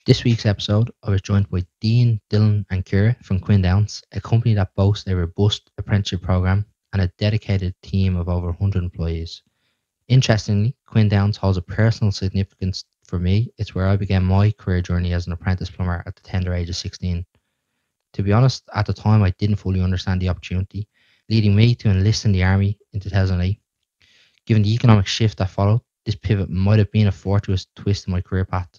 This week's episode, I was joined by Dean, Dylan, and Ciara from Quinn Downs, a company that boasts a robust apprenticeship program and a dedicated team of over 100 employees. Interestingly, Quinn Downs holds a personal significance for me. It's where I began my career journey as an apprentice plumber at the tender age of 16. To be honest, at the time I didn't fully understand the opportunity, leading me to enlist in the army in 2008. Given the economic shift that followed, this pivot might have been a fortuitous twist in my career path.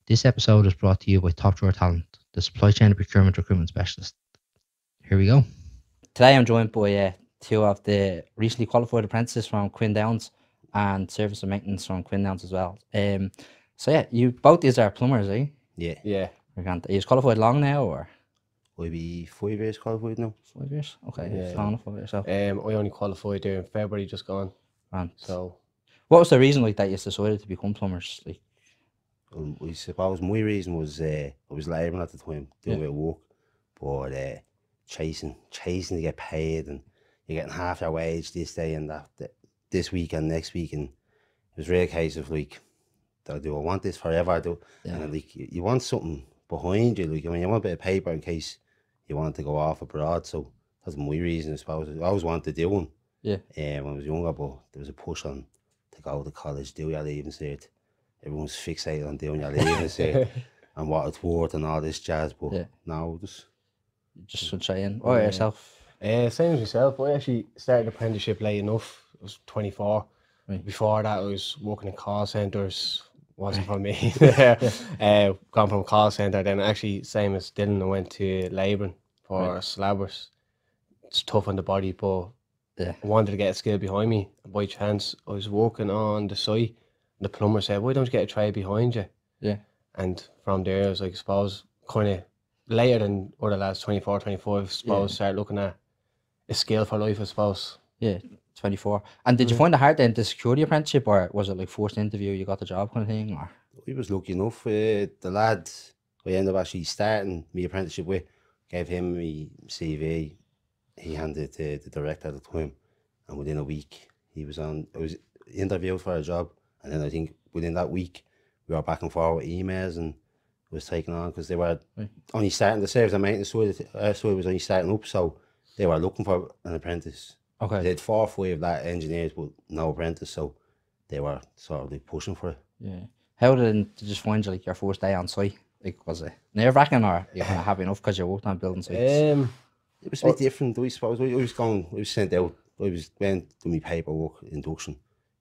This episode is brought to you by Top Drawer Talent, the supply chain and procurement recruitment specialist. Here we go. Today I'm joined by two of the recently qualified apprentices from Quinn Downs and service and maintenance from Quinn Downs as well. You both these are plumbers, eh? Yeah. Are you qualified long now or? I'll be 5 years qualified now. 5 years? Okay, Yeah. long enough for yourself. I only qualified there in February, just gone. Grand. So, What was the reason that you decided to become plumbers? I suppose my reason was I was labouring at the time, doing a bit of work, but chasing to get paid, and you're getting half your wage this day and that, this week and next week, and it was really a case of do I want this forever? And you want something behind you, you want a bit of paper in case you want to go off abroad. So that's my reason, I suppose. I always wanted to do one. Yeah. When I was younger, but there was a push on to go to college, do your leaving cert. Everyone's fixated on doing your leaving cert and what it's worth and all this jazz. But no, just to try in. What about yourself? Same as myself. I actually started apprenticeship late enough. I was 24. Right. Before that, I was working in call centres. Wasn't for me. Gone from call centre, then actually same as Dylan, I went to labouring for slabbers. It's tough on the body, but I wanted to get a skill behind me. By chance, I was working on the site. The plumber said, "Why don't you get a trade behind you?" Yeah. And from there, I was like, I suppose, kind of later than other lads, 24, 25, I suppose, start looking at a skill for life, I suppose. Yeah, 24. And did you find it hard then to secure the apprenticeship, or was it like first interview, you got the job kind of thing? Or? I was lucky enough. The lad I ended up actually starting my apprenticeship with, gave him my CV. He handed it to the director at the time, and within a week, I was interviewed for a job. And then I think within that week, we were back and forth with emails, and it was taken on because they were only starting, the service and maintenance side was only starting up, so they were looking for an apprentice. Okay. They had 4 or 5 that engineers, but no apprentice, so they were sort of pushing for it. Yeah. How did you just find your first day on site? Was it nerve-wracking, or you kind of happy enough because you worked on building sites? It was a bit different, I suppose. I was sent out, went to my paperwork induction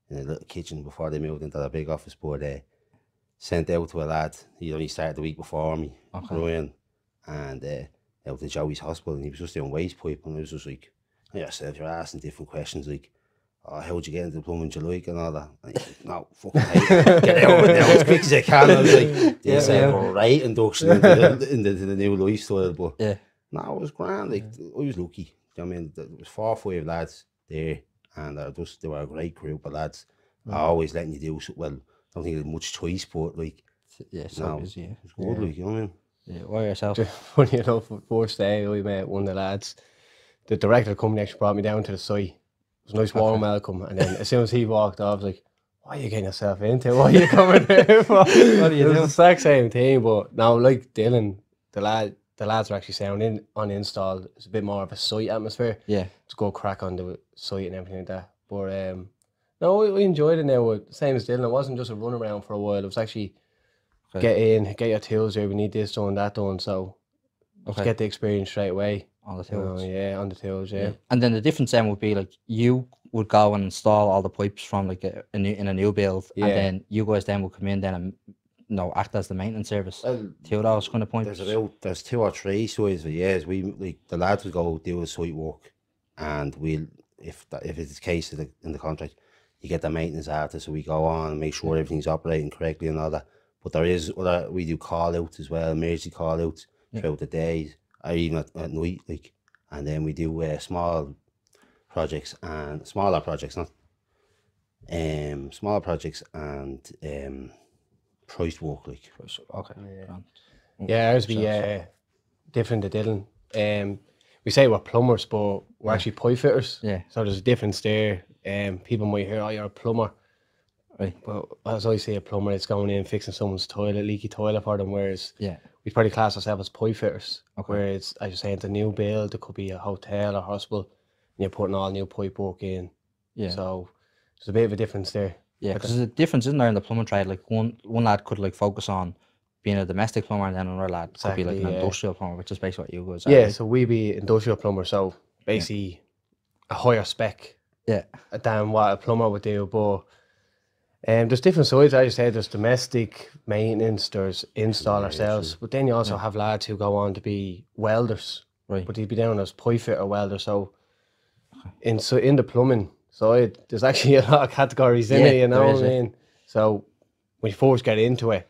in a little kitchen before they moved into the big office, but sent out to a lad. He only started the week before me, Ryan, and out to Joey's hospital, and he was just doing waste pipe, and I was just like, yourself, you're asking different questions how'd you get into plumbing, do you like, and all that. And he's like, no, fucking hate, get out of it now as quick as I can. I was like, this right induction into the new lifestyle, but no, it was grand. I was lucky. I mean, there was 4 or 5 lads there, and they were a great group of lads. Always letting you do so well. I don't think there's much choice, but it's good, you know what I mean? Yeah, why yourself? Funny enough, first day I met one of the lads. The director of the company actually brought me down to the site. It was a nice warm welcome, and then as soon as he walked off, I was like, "What are you getting yourself into? What are you coming here for?" What are you doing? The exact same thing, but now, like Dylan, the lads are actually saying on install, it's a bit more of a site atmosphere. Yeah. To go crack on the site and everything like that. But no, we enjoyed it now. Same as Dylan, it wasn't just a run around for a while. It was actually get your tools here. We need this done, that done. So just get the experience straight away. On the tools. On the tools, yeah. And then the difference then would be you would go and install all the pipes from in a new build, and then you guys then would come in then and act as the maintenance service. Two of those kind of points. There's 2 or 3 sites for years. The lads would go do the site work, and if it's the case in the contract, you get the maintenance after, so we go on and make sure everything's operating correctly and all that. But we do call outs as well, emergency call outs throughout the days, or even at night, and then we do smaller projects and priced work, Okay. Yeah, ours be different to Dylan. We say we're plumbers, but we're actually pipe fitters. Yeah. So there's a difference there. People might hear, "Oh, you're a plumber." Right. But as I say, a plumber, it's going in fixing someone's toilet, leaky toilet for them, whereas Yeah. we probably class ourselves as pipe fitters. Okay. Where it's, as you say, it's a new build, it could be a hotel or hospital, and you're putting all new pipe work in. Yeah. So there's a bit of a difference there. Yeah, because there's a difference, isn't there, in the plumbing trade? Like one lad could like focus on being a domestic plumber, and then another lad could be like an industrial plumber, which is basically what you guys are. Yeah, right? so we be industrial plumber, so basically a higher spec than what a plumber would do. But there's different sides, as you said. There's domestic maintenance, there's install ourselves, but then you also have lads who go on to be welders, Right. but they'd be down as pipe fitter welder. So in the plumbing side, there's actually a lot of categories in it, you know what I mean? So when you first get into it,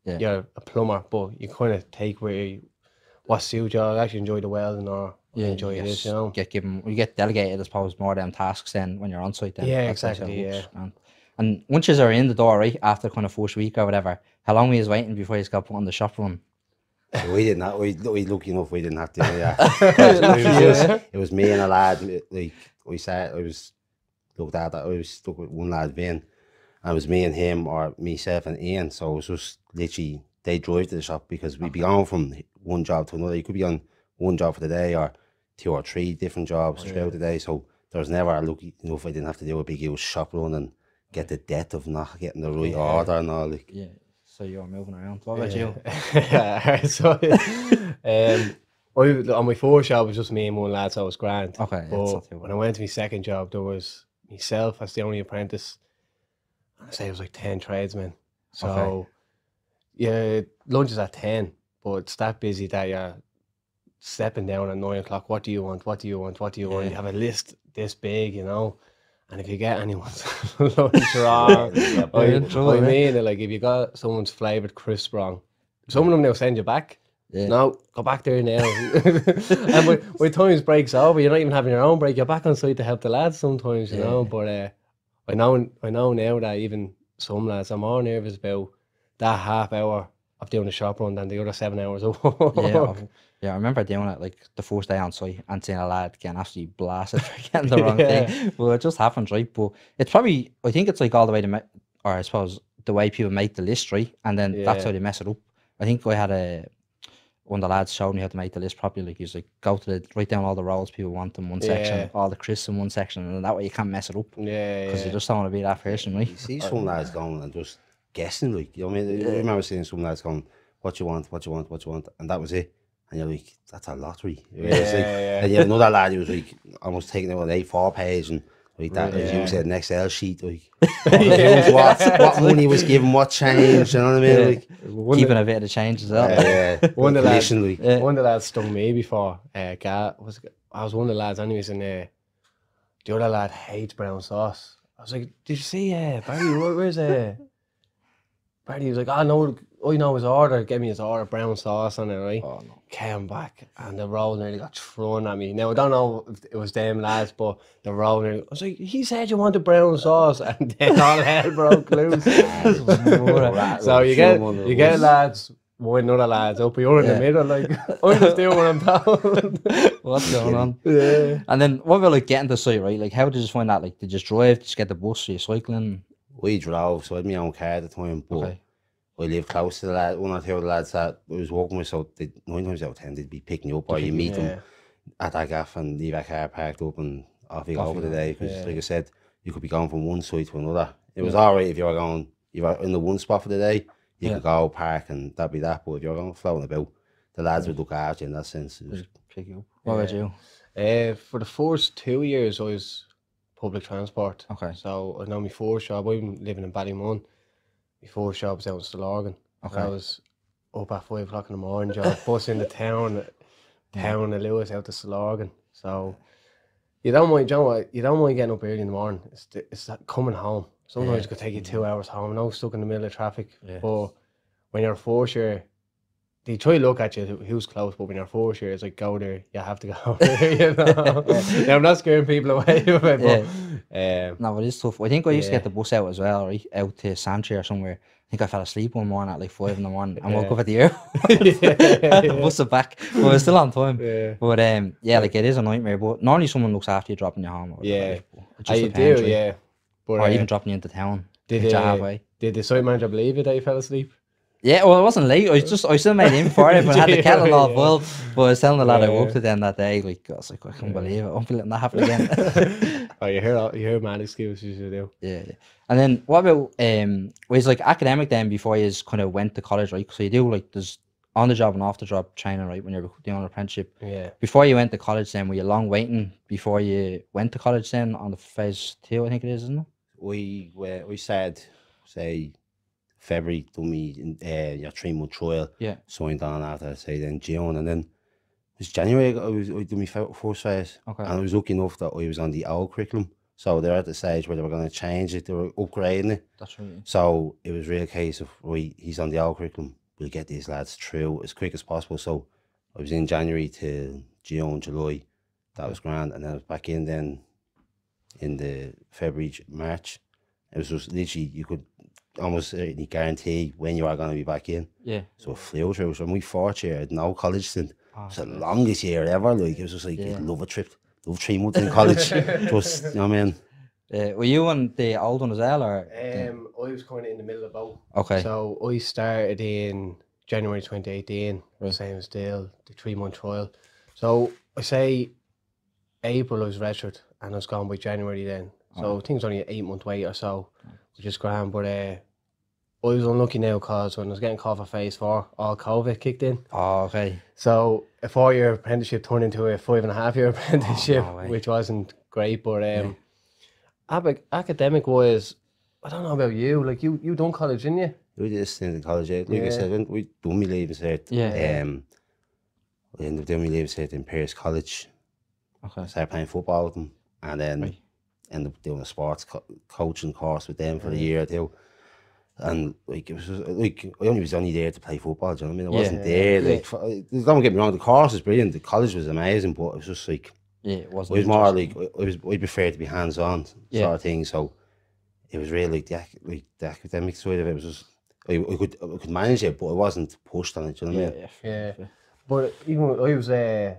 you're a plumber, but you kind of take what suits you. I actually enjoy the welding, or enjoy this, you know. You get delegated, I suppose, more them tasks then when you're on site. Then Yeah, that's how exactly. it works. And once you are in the door, right, after kind of first week or whatever, how long were you waiting before you got put on the shop run? So we didn't have, we lucky enough we didn't have to do that. It was me and a lad, like I was looked at, I was stuck with one lad, Vin, and it was me and him, or myself and Ian. So it was just literally, they drive to the shop, because we'd be going from one job to another. You could be on one job for the day, or 2 or 3 different jobs throughout the day. So there was never, lucky enough I didn't have to do a big huge shop run and get the debt of not getting the right order and all. Like. Yeah, so you were moving around. What about you? So on my first job, it was just me and one lad, so it was grand. Okay. But when I went to my second job, there was myself as the only apprentice. I say it was like 10 tradesmen. So yeah, lunch is at 10, but it's that busy that you're stepping down at 9 o'clock. What do you want? What do you want? What do you want? You have a list this big, you know. And if you get anyone's lunch wrong, I mean, like if you got someone's flavoured crisp wrong, some of them they'll send you back. Yeah. No, go back there now. And when times breaks over, you're not even having your own break. You're back on site to help the lads sometimes, you know. But I know now that even some lads are more nervous about that half hour of doing the shop run than the other 7 hours of work. Yeah, I remember doing it like the first day on site and seeing a lad getting absolutely blasted for getting the wrong thing. Well, it just happens, right? But it's probably, I think it's like all the way to, or I suppose the way people make the list, right? And then that's how they mess it up. I think I had one of the lads showed me how to make the list properly. Like he's like, write down all the roles people want in one section, all the crisps in one section, and that way you can't mess it up. Yeah, because you just don't want to be that person, right? You see some lads going and just guessing, like, you know what I mean? I remember seeing some lads going, what you want, and that was it. And you're like, that's a lottery. And you have another lad who was like almost taking out an A4 page and like that, as you said, an Excel sheet, like what money was given, what changed, you know what I mean? Like, keeping a bit of the change as well. One of the lads stung me before. I was one of the lads anyways, and the other lad hates brown sauce. I was like, did you see Barry, where's Barry was like, I know his order, gave me his order, brown sauce on it, right? Oh, no. Came back and the roll nearly got thrown at me. Now, I don't know if it was them lads, but the roll nearly, I was like, he said you wanted brown sauce, and then all hell broke loose. So you get lads, one other lads up, you're in the middle, like, I'm just doing what I'm told. What's going on? Yeah. And then what about like getting to site, right? Like, how did you find that? Like, did you just drive, just get the bus, or you cycling? We drove, so I had my own car at the time, but I lived close to the lad, one or two of the lads that I was working with, so 9 times out of 10 they'd be picking you up, or you meet them at that gaff and leave a car parked up and off you go for the day. Because like I said, you could be going from one site to another. It was alright if you were in the one spot for the day, you could go park and that'd be that. But if you're going floating about, the lads would look after you in that sense. Just pick you up. What about you? For the first 2 years I was public transport. Okay. So I know my first job, I'm living in Ballymun. My first job was out in Stillorgan. Okay. I was up at 5 o'clock in the morning, job, bus into town of Lewis out to Stillorgan. So you don't mind getting up early in the morning. It's that coming home. Sometimes it could take you 2 hours home, no stuck in the middle of traffic. Yeah. But when you're first year, they try to look at you who's close, but when you're first year, it's like go there, you have to go there, you know. Yeah, I'm not scaring people away with it, but no, it is tough. I think I used to get the bus out as well, right? Out to Santry or somewhere. I think I fell asleep one morning at like 5 in the morning and woke up at the air. The bus is back. But we're still on time. Yeah. But like it is a nightmare. But normally someone looks after you dropping you home. Or yeah. But you do, right? But, or even dropping you into town. Hit you halfway. Did the site manager believe it that you fell asleep? Yeah, well, I wasn't late. I still made in for it, but I had the kettle all boiled. But I was telling the lad I worked with them that day. Like, I was like, I can't believe it. I won't be letting that happen again. Oh, you hear mad excuses you do. Yeah. And then what about was like academic then before you kind of went to college, right? So you do like there's on the job and off the job training, right? When you're doing an apprenticeship. Yeah. Before you went to college, then were you long waiting before you went to college? Then on the phase 2, I think it is, isn't it? We said, say, February, done me your 3-month trial. Yeah. Signed on after, say, then June, and then it was January. I did my first phase. Okay. And I was lucky enough that I was on the old curriculum. So they're at the stage where they were going to change it. They were upgrading it. That's right. So it was really a case of, right, he's on the old curriculum. We'll get these lads through as quick as possible. So I was in January to June, July. That was grand. And then I was back in then in the February, March. It was just literally, you could almost certainly guarantee when you are going to be back in. Yeah. So it flew through. So my 4th year, I had no college stint. Oh, It's the longest year ever. Like, it was just like, Yeah. I'd love a trip. Love 3 months in college. Just, you know what I mean? Were you on the old one as well, or? I was kind of in the middle of both. Okay. So I started in January 2018, Right. same as Dale, the 3-month trial. So I say April I was registered and I was gone by January then. So I think it's only an 8-month wait or so, which is grand. But I was unlucky now because when I was getting called for phase 4, all COVID kicked in. Oh, okay. So a 4-year apprenticeship turned into a 5.5-year apprenticeship, no way. which wasn't great. But academic wise, I don't know about you. Like you done college, didn't you? We did a stint in college. Like I Yeah. said, we done my leaving cert. Yeah. I ended up doing my leaving cert in Pierce College. Okay. I started playing football with them, and then Right. ended up doing a sports coaching course with them for a year or two. And like it was just, like I was only there to play football. Do you know what I mean? I wasn't there. Like, don't get me wrong, the course was brilliant. The college was amazing, but it was just like Yeah, it it wasn't. was more interesting. like I prefer to be hands on sort of thing. So it was really like the academic side of it was just I could manage it, but I wasn't pushed on it. Do you know what I mean? Yeah. But even I was a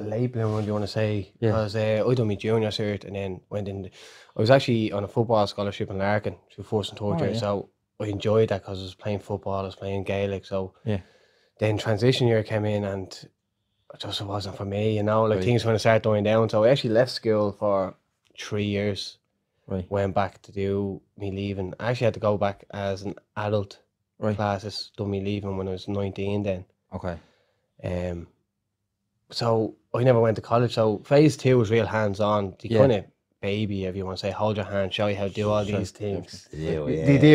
late bloomer, do you want to say? Yeah. Because I done my junior cert and then went in. I was actually on a football scholarship in Larkin through 1st and 3rd year, yeah. so I enjoyed that because I was playing football, I was playing Gaelic. So Yeah. then transition year came in and it just wasn't for me, you know. Like Right. things were going to start dying down. So I actually left school for 3 years. Right. Went back to do me leaving. I actually had to go back as an adult Right. classes, done me leaving when I was 19 then. Okay. So I never went to college. So phase 2 was real hands on. They Yeah. kind of baby, if you want to say, hold your hand, show you how to do all Sure. these things. They do,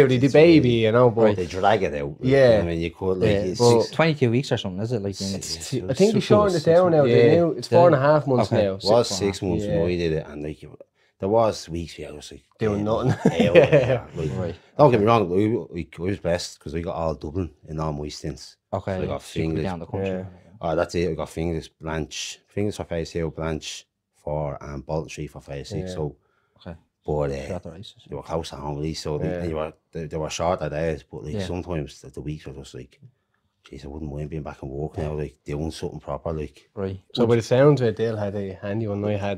They do It's baby, really- you know. But They drag it out. Yeah. I mean, you could like Yeah, it's well, six- 22 weeks or something, is it? Like, I think they shortened it down now. They knew it's 4.5 months Okay. now. It was 6 months Yeah. when we did it, and like there was weeks where I was like Doing nothing. Yeah, like, Right. don't get me wrong, I was blessed because we got all Dublin in all my stints. Okay. So I got so you could be fingers. down the country. Yeah. Oh, that's it. I got fingers for phase 2, Blanche for and Bolton Street for phase 6. Yeah. So, Okay. but Throughout the races. they were close at home, really. So Yeah. they were shorter days, but like Yeah. sometimes the weeks were just like, jeez, I wouldn't mind being back and work now, like doing something proper, like. Right. So by the sounds of it, Dale had a handy one. I had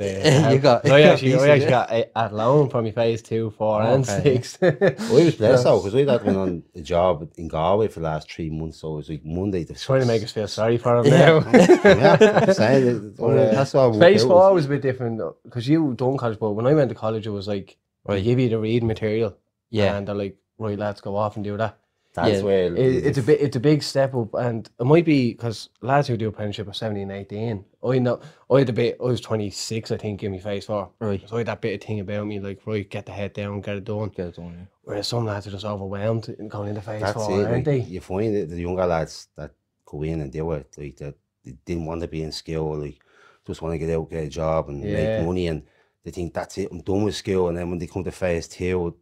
You got- I actually decent, got at loan from my phase 2, 4 and Okay. 6. I was blessed though, because I'd been on a job in Galway for the last 3 months, so it was like Monday to Trying to make us feel sorry for him now. yeah, I'm saying it, that's all. Phase 4 was a bit different because you done college, but when I went to college, it was like they give you the reading material, Yeah. and they're like, right, let's go off and do that. That's Yeah. where It's a big step up, and it might be because lads who do apprenticeship are 17, 18. I was 26, I think, in my phase 4. Right. So I had that bit of thing about me, like, right, get the head down, get it done. Get it done, yeah. Whereas some lads are just overwhelmed in going into phase That's 4, it. aren't Like, they? you find that the younger lads that go in and do it, like that, they didn't want to be in school, like just want to get out, get a job, and Yeah. make money, and they think that's it. I'm done with school, and then when they come to phase 2,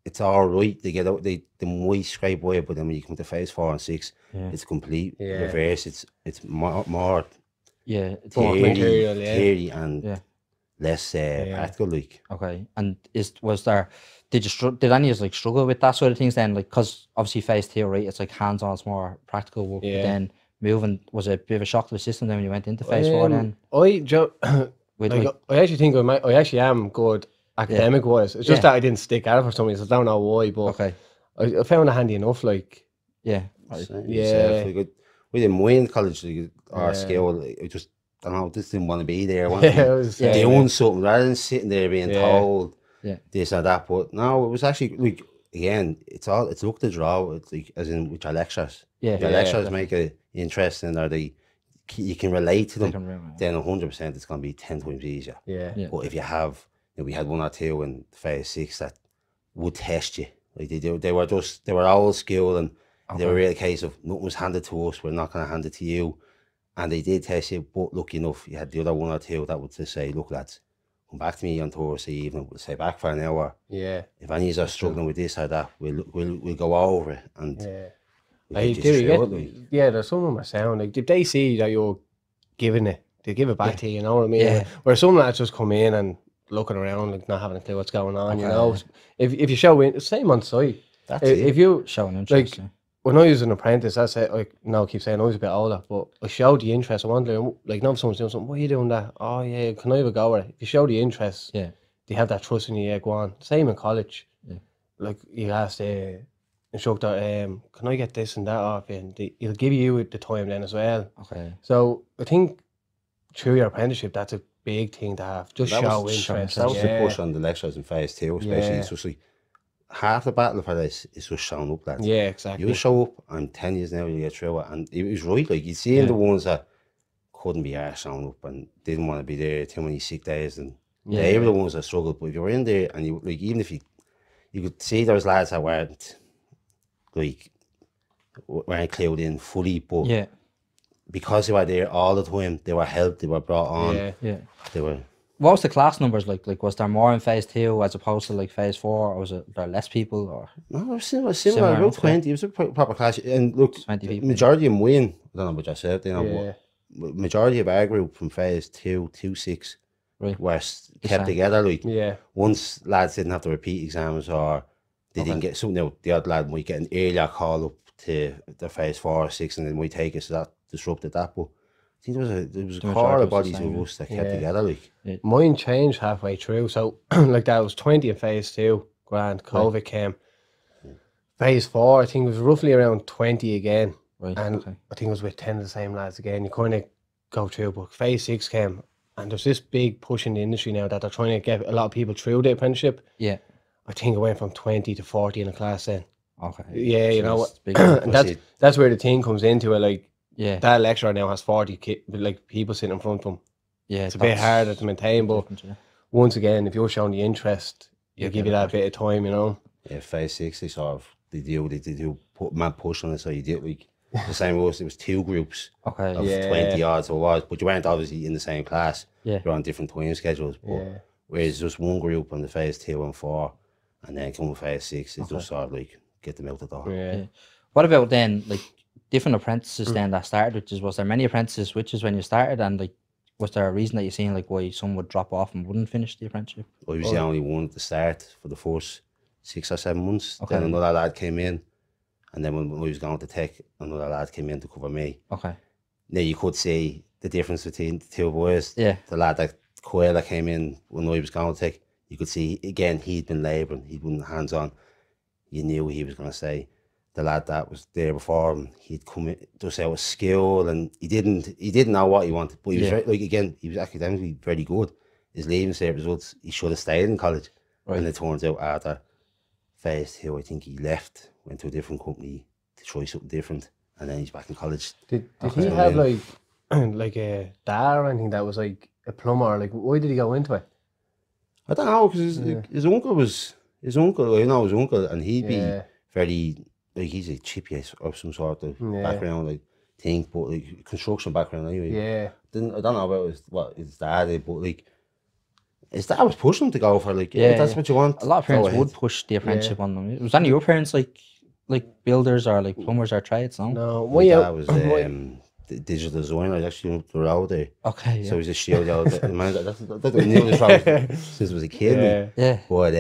it's all right. They get out, they might scrape away, but then when you come to phase 4 and 6, Yeah. it's complete Yeah. reverse. It's more Yeah. It's More theory, material, yeah. theory and Yeah. less practical, like. Okay. And was there? Did any of us like struggle with that sort of things then? Like, cause obviously phase 2, right? It's like hands on, it's more practical work. But Yeah. then moving was it a bit of a shock to the system then when you went into phase 4 then? I With, actually think I actually am good academic wise. It's just Yeah. that I didn't stick at it for some reason. I don't know why, but Okay. I found it handy enough. Like, Yeah. Yeah. We didn't win college. Like, our Yeah. skill, it just, I don't know, just didn't want to be there. I yeah, wanted to it was, Yeah. be doing something rather than sitting there being Yeah. told Yeah. this or that. But no, it was actually like, again, it's look to draw. It's like, as in with your lectures. Yeah. Your lectures make it interesting, or you can relate to They them. can remember. Then 100% it's going to be 10 times easier. yeah. Yeah. But if you have, we had 1 or 2 in phase 6 that would test you. Like they were old school, and they were really a case of nothing was handed to us, we're not going to hand it to you. And they did test you, but lucky enough, you had the other 1 or 2 that would just say, look, lads, come back to me on Thursday evening, we'll stay back for an hour. Yeah. If any of us are struggling with this or that, we'll go over it. And Yeah. we'll Like, get do you you through get, it, like. yeah, there's some of them are sound. Like, if they see that you're giving it, they give it back to you, you know what I mean? Yeah. Where some lads just come in and looking around, like, not having a clue what's going on, you Okay. know? If you show in, same on site. That's it. If you, Showing interest. like, when I was an apprentice, that's it. Like, no, I keep saying I was a bit older, but I showed the interest. I wanted to, like, now if someone's doing something, why are you doing that? Oh, yeah, can I have a go at it? If you show the interest, Yeah. they have that trust in you, yeah, go on. Same in college. Yeah. Like, you ask the instructor, can I get this and that off you? And he'll give you the time then as well. Okay. So, I think through your apprenticeship, that's a big thing to have. Just That show was- interest. That was yeah. the push on the lectures in phase 2, especially. Yeah. It's just like, half the battle for this is just showing up, lads. Yeah, exactly. You show up, I'm 10 years now, you get through it. And it was right, like, you see in the ones that couldn't be arsed showing up and didn't want to be there, too many sick days, and Yeah. they were the ones that struggled. But if you were in there and you, like, even if you could see those lads that weren't, like, weren't clued in fully, but Yeah. because they were there all the time, they were helped, they were brought on, Yeah. Yeah. they were. What was the class numbers like? Like, was there more in phase 2 as opposed to like phase 4, or was there less people? Or No, it was similar, Similar, about okay. 20. It was a proper class. And look, 20 people. majority of them win. I don't know what you said, you know, Yeah. but majority of our group from phase 2 to 6 Right. were kept same. together. Like, Yeah. once lads didn't have to repeat exams, or they didn't get something, you know, the odd lad might get an earlier call up to the phase 4 or 6, and then might take it, so that disrupted that. But I think there was a The core majority of was bodies the same, of us that kept yeah. together. Like, Mine changed halfway through. So, like, that was 20 in phase 2. Grand. COVID came. Phase 4, I think it was roughly around 20 again. right? And Okay. I think it was with 10 of the same lads again. You kind of go through, but phase 6 came. And there's this big push in the industry now that they're trying to get a lot of people through the apprenticeship. Yeah. I think it went from 20 to 40 in a class then. Okay. Yeah, you So know, it's big. and That's it. that's where the team comes into it. Like, Yeah. that lecturer now has 40 like people sitting in front of him. Yeah. It's a bit harder to maintain, but Yeah. once again, if you're showing the interest, You you'll get give you it that bit of time, you know. yeah, phase 6, they sort of, they do put mad push on it, so you did, like, the same was, it was 2 groups Okay. of Yeah. 20 odds, or was, but you weren't obviously in the same class. Yeah. You're on different time schedules. But Yeah. whereas just one group on the phase 2 and 4, and then come phase 6, it's just sort of like get them out the door. Yeah. What about then, like, different apprentices then that started? Was there many apprentices switches when you started, and like, was there a reason that you seen like why some would drop off and wouldn't finish the apprenticeship? I was the only one at the start for the first 6 or 7 months. Okay. Then another lad came in, and then when we was going to tech, another lad came in to cover me. Okay. Now you could see the difference between the 2 boys. Yeah. The lad that Quayle that came in when I was going to tech, you could see again he'd been labouring, he'd been hands on. You knew what he was going to say. The lad that was there before him, he'd come in just out of skill, and he didn't know what he wanted, but he was Yeah. like, again, he was academically very good. His leaving cert results, he should have stayed in college. Right. And it turns out after phase 2, I think he left, went to a different company to try something different, and then he's back in college. Did Okay. he have like like a dad or anything that was like a plumber? Like, why did he go into it? I don't know, because his uncle was his uncle. I know his uncle, and he'd Yeah. be very like, he's a chippy of some sort of Yeah. background, like think, but like construction background anyway. Yeah. I don't know about what his dad did, but like his dad was pushing him to go for, like, Yeah, that's yeah. what you want. A lot of go parents ahead. would push the apprenticeship on them. Was any of your parents like builders or like plumbers or trades? No. No. My Why dad you? was why- the digital designer, actually up the road there. Okay. Yeah. So he's a shield out. Man, that's I knew this probably since I was a kid. like. Yeah. yeah. But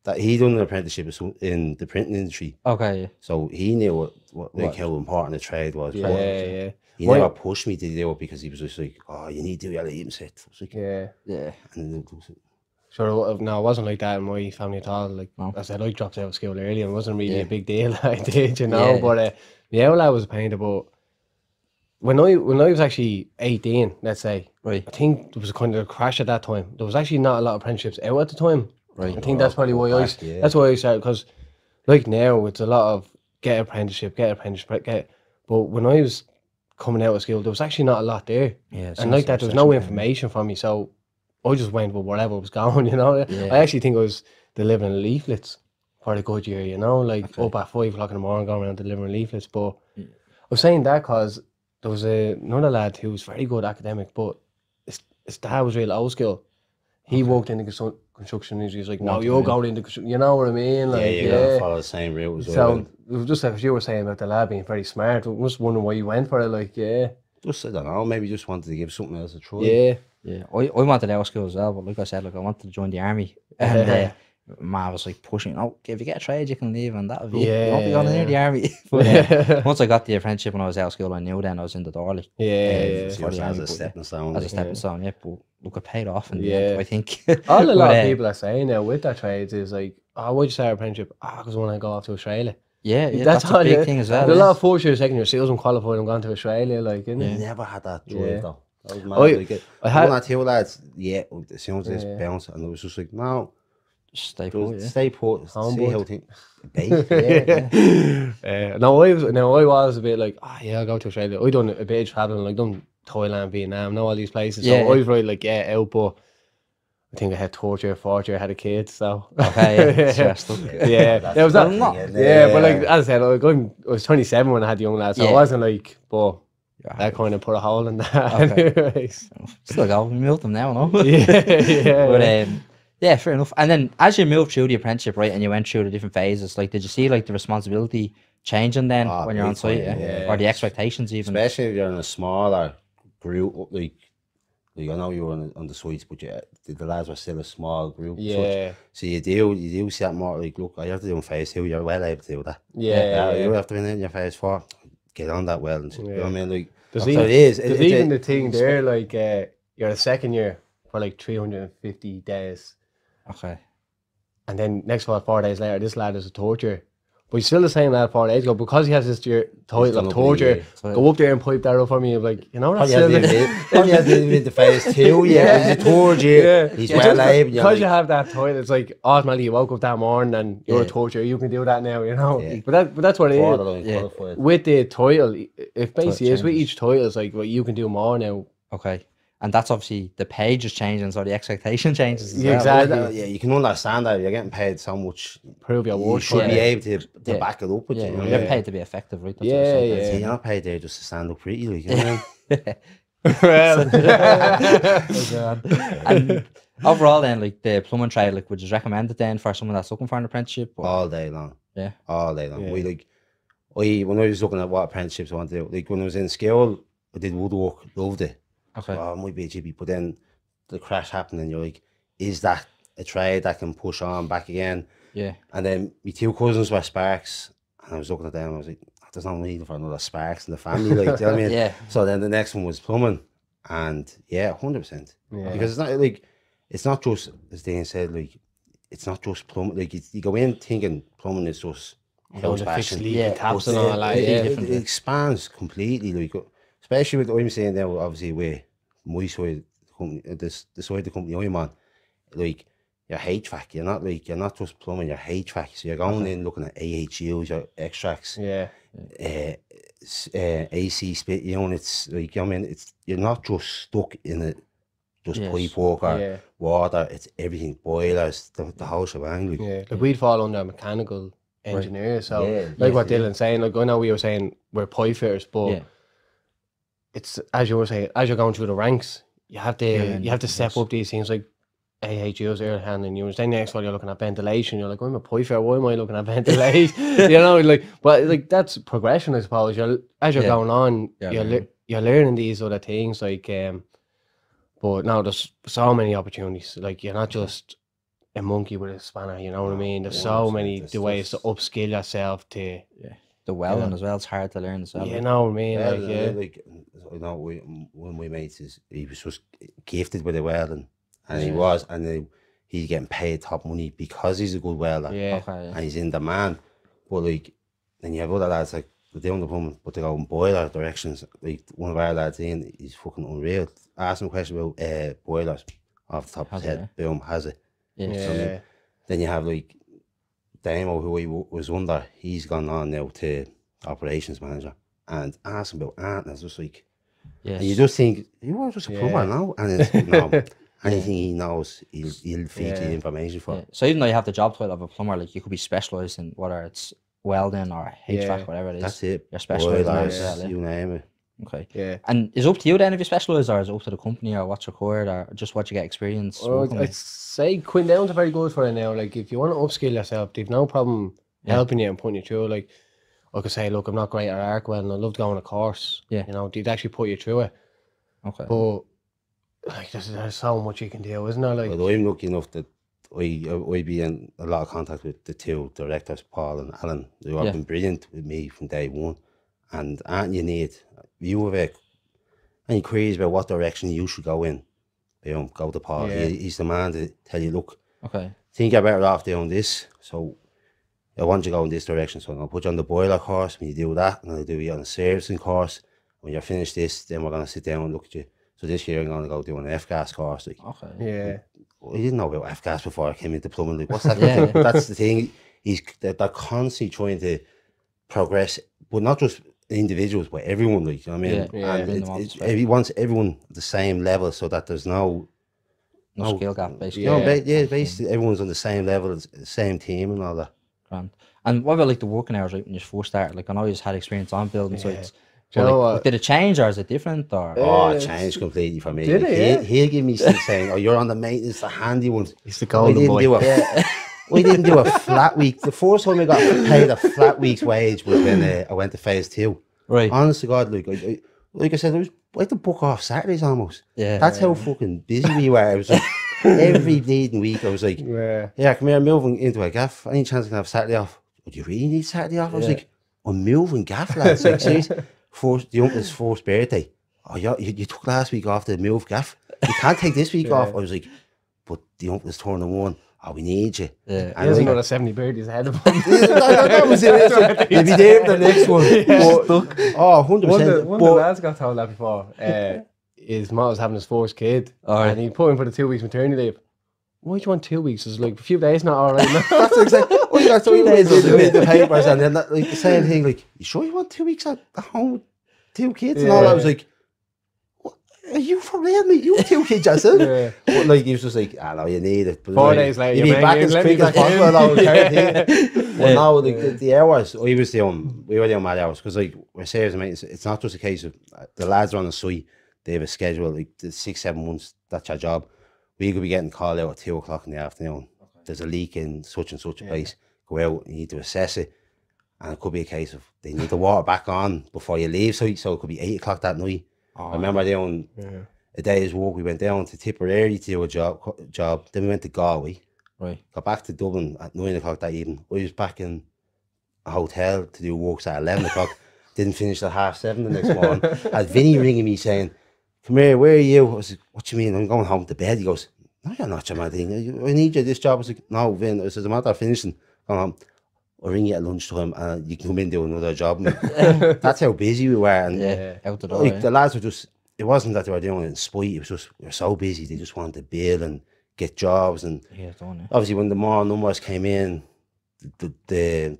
that he done an apprenticeship in the printing industry, Okay. Yeah. so he knew what What? how important the trade was. Yeah. But Yeah. he Why- never pushed me to do it because he was just like, "Oh, you need to do your leaving set." I was like, Yeah. Yeah. and then it was, Sure, no, it wasn't like that in my family at all. Like No. I said, I dropped out of school early, and it wasn't really Yeah. a big deal. I did, you know. Yeah. But yeah, well, I was a painter. But when I was actually 18, let's say, Right. I think there was a kind of a crash at that time. There was actually not a lot of apprenticeships out at the time. Right. I think that's probably why I Yeah. that's why I started, because like now it's a lot of get apprenticeship. But when I was coming out of school, there was actually not a lot there. Yeah. And like that, there was no information for me, so I just went with whatever was going, you know. Yeah. I actually think I was delivering leaflets for the good year, you know, like Okay. up at 5 o'clock in the morning going around delivering leaflets. But I was saying that because there was another lad who was very good academic, but his dad was real old school. He walked into construction and he was like, no, you're going into construction, you know what I mean? Like, you gotta follow the same route as well. So it was just like as you were saying about the lad being very smart. I was wondering why you went for it, like, Just, I don't know, maybe just wanted to give something else a try. yeah. Yeah, I wanted out of school as well, but like I said, like I wanted to join the army, and Ma was like pushing, oh, if you get a trade, you can leave, and that'll be you won't be going near the army. But once I got the apprenticeship when I was out of school, I knew then I was in the door, like, Yeah. See for us the as army, a but stepping stone. as a stepping stone, yeah. But look, it paid off in the Yeah. end, I think. All a lot But, of people are saying now with that trades is like, oh, why'd you start apprenticeship? Because I want to go off to Australia. yeah, that's a all big it- thing as well. There's a yeah. lot of first year, second year sales unqualified and gone to Australia, like, isn't I it? never had that drive Yeah. though. That was mad. I- Like, I had- one or two lads, as soon as this Yeah. bounced, and it was just like, no, Just stay just put, yeah. stay put, see Homebud. how things. Yeah. No, I was a bit like, yeah, I'll go to Australia. I done a bit of traveling, like done Thailand, Vietnam, know all these places. So Yeah. I was right, like, yeah, out, but I think I had third year, fourth year, I had a kid, so. Okay, yeah, stressed up. Yeah, it was that. Well, not- Yeah, but like as I said, I was 27 when I had the young lad, so Yeah. I wasn't like, but Yeah, that kind of put a hole in that. Okay. Anyways. still go, we moved them now, no? Yeah. But yeah, fair enough. And then as you moved through the apprenticeship, right, and you went through the different phases, like, did you see like the responsibility changing then when you're on big site, time, or the expectations even? Especially if you're in a smaller group, like I know you were on the suites, but the lads were still a small group. Yeah. So you do see that more like, look, I have to do in phase 2, you're well able to do that. Yeah. You have to be in your phase 4, get on that well. And you know what I mean? Like, There's so even, it is. there's even the thing there, like, you're a second year for like 350 days. Okay. And then next 4 days later, this lad is a third year. But he's still the same lad 4 days ago because he has this year title done of up in a third year. year. So- Go up there and pipe that up for me. I'm like, you know, that's Probably still has to be the phase 2, yeah. He's a third year. He's well able. Because you have that title, it's like automatically you woke up that morning and you're a Yeah. third year. You can do that now, you know. Yeah. But that's what it is. borderline Yeah. qualified. With the title, if basically is with changes. each title, it's like, well, you can do more now. Okay. And that's obviously the page is changing, so the expectation changes. as Yeah, well. exactly. Well, yeah, you can understand that you're getting paid so much. Prove your You worth. should for be it. able to Yeah. back it up with Yeah, you. you're paid to be effective, right? That's what Yeah, I'm saying. yeah. See, you're not paid there just to stand up pretty, like, you know what I mean? And overall, then, like the plumbing trade, like, would you recommend it then for someone that's looking for an apprenticeship? Or? All day long. Yeah. All day long. Yeah. We like, when I was looking at what apprenticeships I want to do, like when I was in school, I did woodwork, loved it. Okay. Oh, it might be a chippy, but then the crash happened, and you're like, is that a trade that can push on back again? Yeah. And then my two cousins were sparks, and I was looking at them, and I was like, there's no need for another sparks in the family, like, do you know what I mean? Yeah. So then the next one was plumbing, and yeah, 100%. Yeah. Because it's not like, it's not just, as Dean said, like, it's not just plumbing. Like, you go in thinking plumbing is just Going house to fix fashion. leaking Yeah, taps But and all that. Yeah. it expands completely, like, especially with what I'm saying now, obviously with my side, the side of the company I'm on, like, your HVAC, you're not just plumbing, you're HVAC. So you're going in looking at AHUs, your extracts, Yeah. AC split units, like, I mean, you're not just stuck in it, just Yes. pipe work or Yeah. water, it's everything, boilers, the whole shebang, like. Yeah. Like we'd fall under mechanical engineers. So Yeah, like what yeah. Dylan's saying, like I know we were saying we're pipe fitters, but Yeah. it's as you were saying, as you're going through the ranks, you have to Yeah, you have to step yes. up these things like AHUs, air handling units. Then next one you're looking at ventilation. You're like, I'm a pipe fitter. Why am I looking at ventilation? You know, like, but like that's progression, I suppose. As you're Yeah. going on, Yeah, you're learning these other things. Like, but no, there's so many opportunities. Like you're not just a monkey with a spanner. You know what I mean? There's so 100%. many There's ways to just- upskill yourself to. The welding as well, it's hard to learn as well. You know what I mean? Yeah, Like, yeah. like, I know one of my mates he was just gifted with the welding, and he was, and he's getting paid top money because he's a good welder. Yeah. Okay. And he's in demand. But like, then you have other lads like they're doing the plumbing, but they go in boiler directions. Like one of our lads in, he's fucking unreal. Ask him a question about boilers off the top of his head. Boom, has it. Yeah. Then you have like Damo, who he was under, he's gone on now to operations manager. And ask him about Ant, and it's just like, and you just think, you are just a plumber now. And it's, no, anything he knows, he'll feed you the information for. Yeah. So even though you have the job title of a plumber, like you could be specialised in whether it's welding or HVAC, whatever it is. That's it. You're specialised in Boilers, that, you name it. Okay. Yeah. And is it up to you then if you specialise, or is it up to the company, or what's required, or just what you get experience? I'd say Quinn Downs are very good for it now. Like, if you want to upskill yourself, they've no problem helping you and putting you through. Like, I could say, look, I'm not great at arc welding, I love to go on a course. You know, they'd actually put you through it. Okay. But like, there's so much you can do, isn't there? Like, But I'm lucky enough that I be in a lot of contact with the two directors, Paul and Alan, who have been brilliant with me from day one. And you need, you have any queries about what direction you should go in, go to Paul. He's the man to tell you, look, think you're better off doing this, so I want you to go in this direction, so I'm going to put you on the boiler course. When you do that, I'm going to do you on a servicing course. When you're finished this, then we're going to sit down and look at you. So this year I'm going to go do an F-gas course. Like, I didn't know about F-gas before I came into plumbing. Like, what's that? That's the thing. They're constantly trying to progress, but not just individuals, but everyone. Like, you know what I mean? And he wants everyone at the same level, so that there's no skill gap, basically. Basically everyone's on the same level, the same team and all that. Grand. And what about like the working hours, right, when you first started? Like, I know you just had experience on building sites. Do you know what? Did it change, or is it different? Or it changed completely for me. Did it? He'll give me things saying, "Oh, you're on the maintenance, the handy ones." He's the golden boy. We didn't do a flat week. The first time I got paid a flat week's wage was when I went to phase 2. Right. Honest to God, like I said, I had to book off Saturdays almost. Yeah. That's how fucking busy we were. I was like, every bleeding week, I was like, come here, I'm moving into a gaff. Any chance I can have Saturday off? Would you really need Saturday off? I was like, I'm moving gaff, lads. Like, seriously, the uncle's first birthday. Oh, you took last week off to move gaff. You can't take this week off. I was like, but the uncle's turning 1. Oh, we need you. Yeah. He has another 70 birdies ahead of him. That was it. He'll be there for the next one. Oh, 100%. One of the lads got told that before. His mom was having his first kid, and he put him for the 2 weeks maternity leave. Why do you want 2 weeks? It's like a few days, not all right. That's exactly. Oh, you got 3 days to do the papers, and then like the same thing. Like, you sure you want 2 weeks at home with 2 kids and all that? I was like, are you for real, mate? You have 2 kids, yourself? But like, he was just like, no, you need it. But 4 days later, you need back as quick as possible. Well, no, like the hours, we were doing mad hours, because like, we're serious, mate. It's not just a case of the lads are on the site, they have a schedule, like the 6-7 months, that's your job. We could be getting called out at 2 o'clock in the afternoon. There's a leak in such and such a place. Go out, you need to assess it. And it could be a case of they need the water back on before you leave. So it could be 8 o'clock that night. I remember doing a day's walk. We went down to Tipperary to do a job. Then we went to Galway. Right. Got back to Dublin at 9 o'clock that evening. I was back in a hotel to do walks at 11 o'clock. Didn't finish till 7:30 the next morning. Had Vinny ringing me saying, come here, where are you? I was like, what do you mean? I'm going home to bed. He goes, no, you're not, your man. I need you this job. I was like, no, Vin. I said, the matter of finishing. Going home. I'll ring you at lunchtime and you can come in and do another job. That's how busy we were. And out the door. Like, the lads were just, it wasn't that they were doing it in spite. It was just, we were so busy. They just wanted to build and get jobs. And obviously, when the more numbers came in, the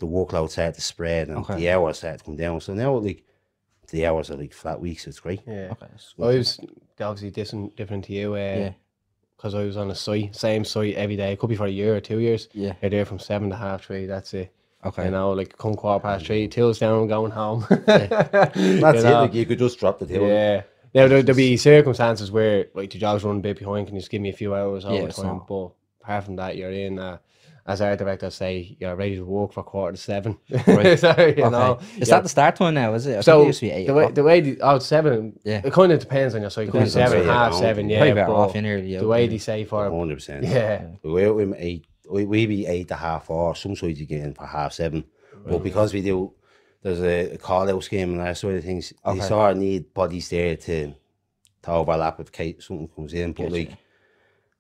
workload started to spread and the hours started to come down. So now, like, the hours are like flat weeks. So it's great. Yeah. I was obviously different to you. Because I was on a site, same site every day. It could be for a year or 2 years. Yeah. You're there from 7 to 3:30. That's it. Okay. You know, like come 3:15, till's down, going home. That's it. Like, you could just drop the till. Yeah. Now there'll be circumstances where like the job's running a bit behind. Can you just give me a few hours overtime? But apart from that, you're in. As our director say, you're ready to work for 6:45. Right. So, you know, is that the start time now? Is it? So it used to be 8 the way 7. Yeah. It kind of depends on your site. It could be 7, 7:30. Yeah. But off in early, the way they say for 100%. Yeah. We be 8 to 4:30. Some sites you get in for 7:30. Right. But because there's a call out scheme and that sort of things. They sort of need bodies there to overlap if something comes in. But like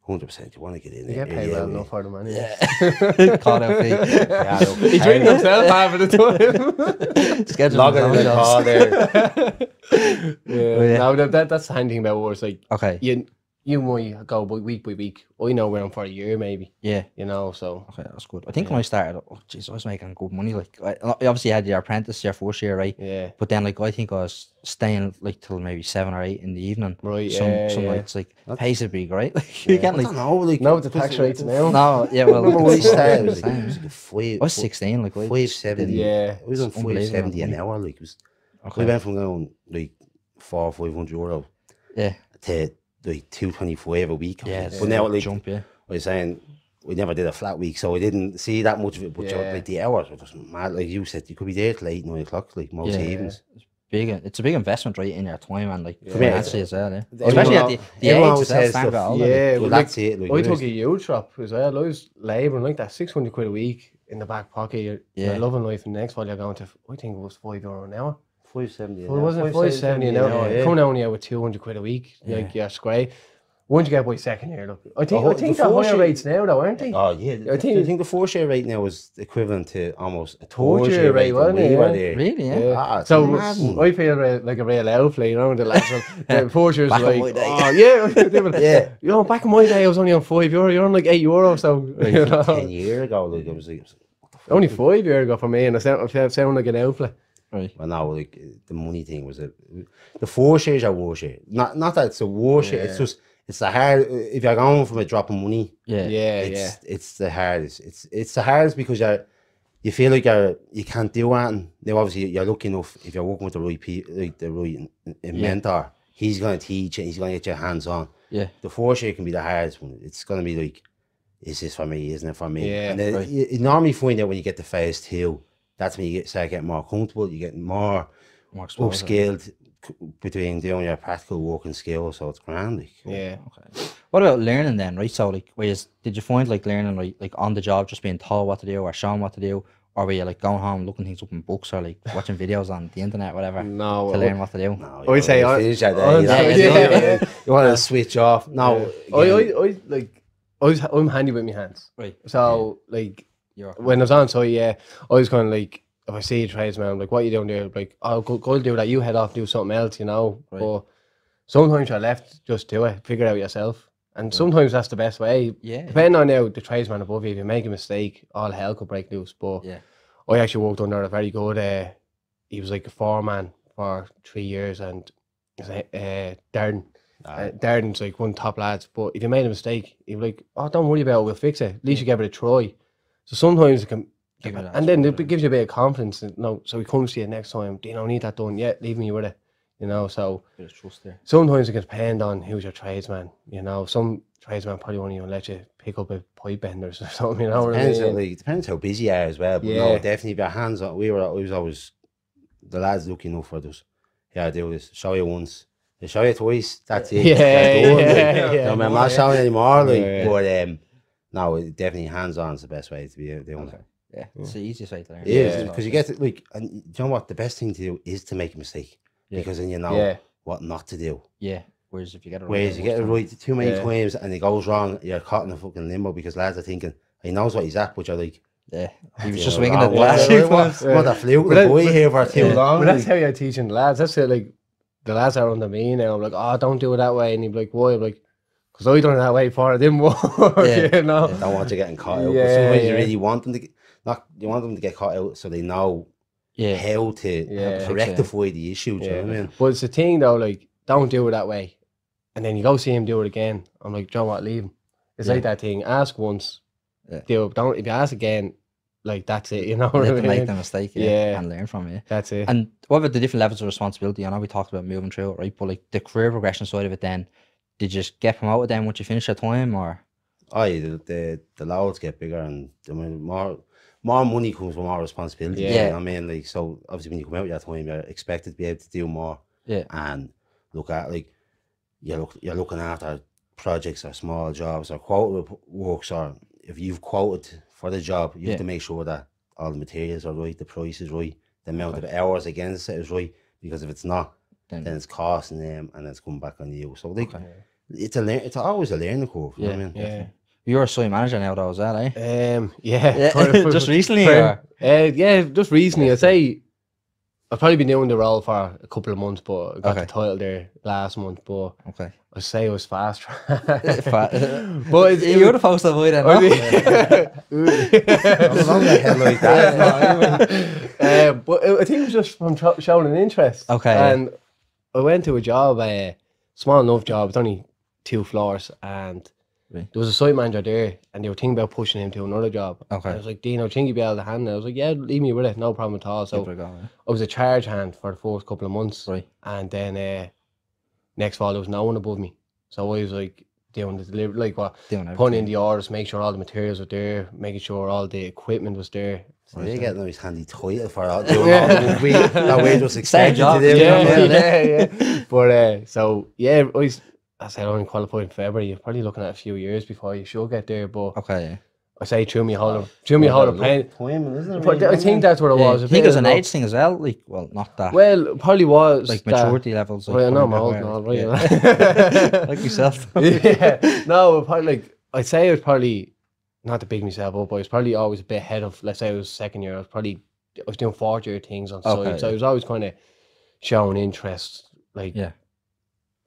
100%. You want to get in You there. get paid well enough for them, man. Yeah. Call out fee. Yeah, look, He's drinking himself half of the time. Schedule logging in his the own call jobs. there. Yeah. No, that's the handy thing about work. It's like Okay. you might go week by week. I know we're on for a year, maybe. Yeah. You know, so Okay, that's good. I think when I started, oh jeez, I was making good money. Like, I obviously had your apprentice, your first year, right? yeah, But then, like, I think I was staying like till maybe 7 or 8 in the evening. right. Some Yeah, yeah. nights, like, pays are big, right? Like, you Yeah. can't I like. don't know, like, No, the tax rates now. No, yeah, well, Remember when we it's started, it the was like, same. it was like a five, I was 16, like, I 570. Yeah. It was on It's unbelievable 570 an money. hour. Like, it was, Okay. we went from going like 400-500 euro Yeah, to like 225 a week. yeah. But now, like, jump, yeah. I was saying, we never did a flat week, so I didn't see that much of it. But Yeah. like the hours were just mad. Like you said, you could be there till 8, 9 o'clock, like most Yeah. evenings. It's a big investment, right, in your time and like Yeah. financially as well. Yeah. Everyone- Especially at the everyone age always as well, says stand stuff. got older. Yeah, Well, well, that's it. Like, I you took know, a huge drop as well. I was labouring like that, 600 quid a week in the back pocket. You're Yeah. loving life, and the next one you're going to, I think it was €5 an hour. 570 an Well, hour. wasn't it 570 an hour? yeah. Coming only out with 200 quid a week. Yeah. Like, yeah, it's great. Once you get by second year, look, I think Oh, I think the they're first higher year- rates now, though, aren't they? Oh yeah, I think- the first year rate now is equivalent to almost a Third third year year rate, rate when wasn't it? we were Yeah. there. Really, yeah. Yeah. Ah, it's So mad. I feel like a real outplay, you know, the last one. The first year's Back in like, my day. oh yeah, Yeah. You know, back in my day, I was only on €5. You're on like €8, so Like, you know. 10 years ago, like it was like, what the fuck? Only 5 years ago for me, and I sound like an outplay. Right. Well, no, like the money thing was the first year's a worst year. Not that it's a worst year. It's Yeah. just it's the hard. If you're going from a drop of money, Yeah. Yeah, it's the hardest. It's the hardest because you feel like you can't do anything. Now, obviously, you're lucky enough if you're working with the right people, like the right mentor. He's going to teach and he's going to get your hands on. Yeah. The first year can be the hardest one. It's going to be like, is this for me? Isn't it for me? Yeah, and then right. you normally find out when you get to phase 2. That's when you start getting more comfortable. You get more More exposure. upskilled between doing your practical work and skills. So it's grand. Like. Yeah. Okay. What about learning then, right? So like, did you find like learning like on the job, just being told what to do or shown what to do, or were you like going home looking things up in books or like watching videos on the internet, whatever, No, to learn what to do? No, I say you I- finish that I- day. yeah. You want to switch off. No, I'm handy with my hands. Right. So like You're when I was on site, yeah, I was kind of like, if I see a tradesman, I'm like, what are you doing there? Like, oh, go do that. You head off, do something else, you know. Right. But sometimes you're left, just do it, figure it out yourself. And sometimes that's the best way. Yeah. Depending on now the tradesman above you, if you make a mistake, all hell could break loose. But Yeah. I actually worked under a very good. He was like a foreman for 3 years, and Darren. Darren's like one top lads. But if you made a mistake, he'd be like, "Oh, don't worry about it. We'll fix it. At least you give it a try." So sometimes it can. Give it that And then exposure. it gives you a bit of confidence. And, no, so he comes to you next time. Do you don't need that done yet? Leave me with it. You know, so Bit of trust there. sometimes it can depend on who's your tradesman. You know, some tradesman probably won't even let you pick up a pipe benders or something. You know what I Depends, mean? depends how busy you are as well. But Yeah. no, definitely if your hands on. I was always the lads looking enough for us. Yeah, I do this. Show you once. They show you twice. That's it. Yeah, That's done, like. yeah, You know, yeah. I'm not showing you anymore. Like, Yeah. but no, definitely hands on is the best way to be doing Okay. it. Yeah. It's the easiest way to learn. Yeah, Yeah. because you get to, like, and you know what? The best thing to do is to make a mistake Yeah. because then you know Yeah. what not to do. Yeah. Whereas if you get it right, Whereas you most get it time- right too many Yeah. times and it goes wrong, you're caught in a fucking limbo because lads are thinking, he knows what he's at, but you're like, Yeah. He was you just know, winging oh, it the last few times. what a fluke, But the that- boy but- here for too yeah. long. But that's like. how you're teaching the lads. That's it. Like the lads are under me now. I'm like, oh, don't do it that way. And he'd be like, why? I'm like, because I done it that way for it. Didn't work. Yeah. You know. Don't want you getting caught out. But Yeah, sometimes you yeah. really want them to get, you want them to get caught out so they know Yeah. how to Yeah. rectify the issue. Do you know what I mean? But it's the thing though, like, don't do it that way. And then you go see him do it again. I'm like, John, what, leave him. It's Yeah. like that thing. Ask once. Yeah. Do it. Don't, if you ask again, like, that's it. You know what I Let them make mean? the mistake, Yeah. and learn from it. That's it. And what about the different levels of responsibility? I know we talked about moving through it, right? But like the career progression side of it, then did you just get promoted then once you finish your time, or The loads get bigger and the more money comes with more responsibility. Yeah. You know what I mean? Like, so obviously when you come out your time, you're expected to be able to do more yeah, and look at, like, you're looking after projects or small jobs or quota works, or if you've quoted for the job, you Yeah. have to make sure that all the materials are right, the price is right, the amount of hours against it is right, because if it's not, then then it's costing them and it's coming back on you. So like, Okay. it's always a learning curve. You know what I mean? Yeah. You're a site manager now, though, is that, eh? Yeah. Just recently, or? Yeah, just recently. I'd say I've probably been doing the role for a couple of months, but I got Okay. the title there last month. But Okay. I'd say it was fast track. But you're the poster boy then, no? I'm along the hell like that. But I think it was just from showing an interest. Okay, yeah. And I went to a job, small enough job. It's only 2 floors, and Right. there was a site manager there, and they were thinking about pushing him to another job. Okay. And I was like, Dean, I think you'd be able to handle it. I was like, yeah, leave me with it, no problem at all. So Give it a go, yeah. I was a charge hand for the first couple of months. Right. And then next fall there was no one above me. So I was like doing the delivery, like what, Doing putting in everything. the orders, make sure all the materials were there, making sure all the equipment was there. So you get a nice handy title for all doing all the work that we just expected job. to do. Yeah. But so yeah, I said I only qualified in February. You're probably looking at a few years before you should get there. But Okay, yeah. I say through me whole apprentice. Timing, isn't it? But I think that's what it was. I a think bit it's of an luck. age thing as well. Like, well, not that. Well, it probably was like that- maturity levels. Like, Well, I know I'm probably old where- and all, right? yeah. Like yourself. Yeah. No, probably like I'd say it was probably not to big myself up, but I was probably always a bit ahead of. Let's say it was second year. I was doing 4th-year things on Okay, site, so yeah. I was always kind of showing interest. Like, Yeah.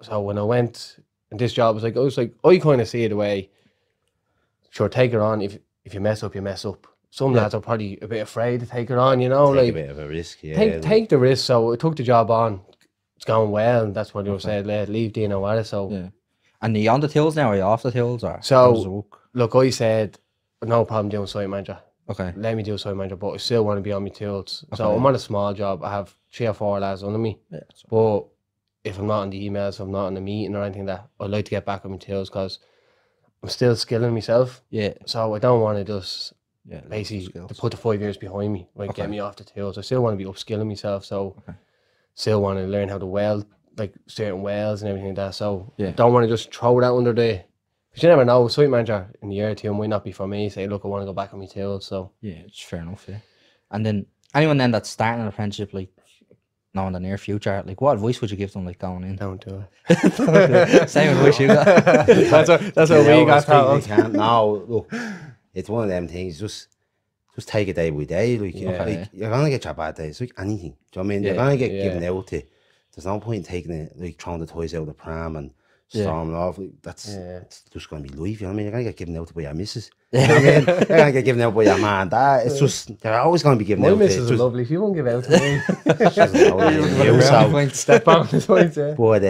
So when I went in this job, I was like, I kind of see it the way. Sure, take it on. If you mess up, you mess up. Some lads are probably a bit afraid to take it on, you know, Take a like bit of a risk, yeah. take the risk. So I took the job on. It's going well, and that's what they were saying. Leave Dino at it. So Yeah. And are you on the tills now, or are you off the tills, or So- how does it work? look, I said no problem doing site manager. Okay. Let me do site manager, but I still want to be on my tools. So Okay. I'm on a small job. I have 3 or 4 lads under me. Yeah. But if I'm not on the emails, if I'm not on the meeting or anything, that I'd like to get back on my tools because I'm still skilling myself. Yeah. So I don't want to just Yeah. basically skills. to put the 5 years behind me, like Okay. get me off the tools. I still want to be upskilling myself. So Okay. still want to learn how to weld, like certain welds and everything like that. So Yeah. don't want to just throw that under the. Because you never know, site manager in the year or 2 might not be for me. Say, look, I want to go back on my tools. So Yeah, it's fair enough. Yeah. And then anyone then that's starting an apprenticeship, like now in the near future, like what advice would you give them, like going in? don't do it. Same advice you got. that's what we got You taught. can't. No, look, it's one of them things. Just take it day by day. Like, Okay. like you're gonna get your bad days. Like anything. Do you know what I mean? You're Yeah. gonna get Yeah. given out to. There's no point in taking it, like throwing the toys out of the pram and Yeah. storming off. Like, that's Yeah. it's just gonna be life. You know what I mean? You're gonna get given out to by your missus. You know what I mean? You're gonna get given out by your man. That it's just they're always gonna be given My out. missus is to. lovely. She won't give out to me. Step Back to the point, yeah. But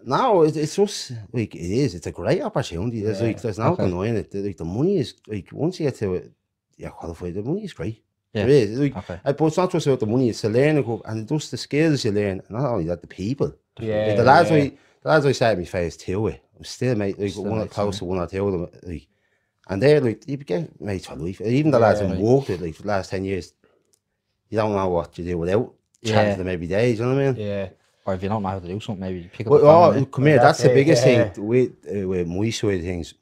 no, it's just like it is. It's a great opportunity. There's like there's no Okay. denying it. Like the money is like once you get to it, you're qualified. The money is great. Yeah. It is. Like, Okay. but it's not just about the money. It's the learning curve and just the skills you learn. And not only that, the people. Yeah. Like the lads I sat at my face two with. I'm still mate. Like Still one mates, close to one or two of them. Like, and they're like you get mates for life. Even the lads Yeah. who worked it like for the last 10 years. You don't know what you do without chatting Yeah. to them every day. Do you know what I mean? Yeah. Or if you don't know how to do something, maybe you pick up Well, the phone. oh, eh? come here. That's the That's it, biggest yeah. thing with my side of things.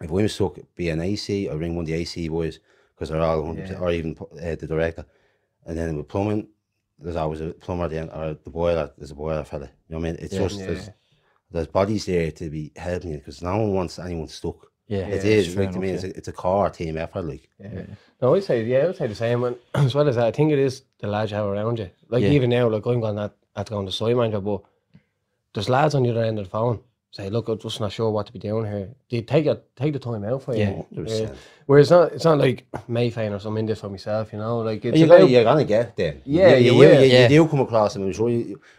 If I'm stuck being AC, I ring one of the AC boys because they're all 100%, or even the director. And then with plumbing, there's always a plumber at the end, or the boiler. There's a boiler fella. You know what I mean? It's Yeah. just there's bodies there to be helping you because no one wants anyone stuck. Yeah, It it's is fair like to me. enough, It's a core team effort. Like Yeah. No, I'd say the same. And as well as that, I think it is the lads you have around you. Like Yeah. even now, like I'm going at going to site manager, but there's lads on the other end of the phone. Say, look, I'm just not sure what to be doing here. They take the time out for you. Yeah, 100%. Whereas it's not like Mayfair or something in this for myself, you know. Like it's you're gonna get there. Yeah, you you will. Yeah. do come across them. I'm sure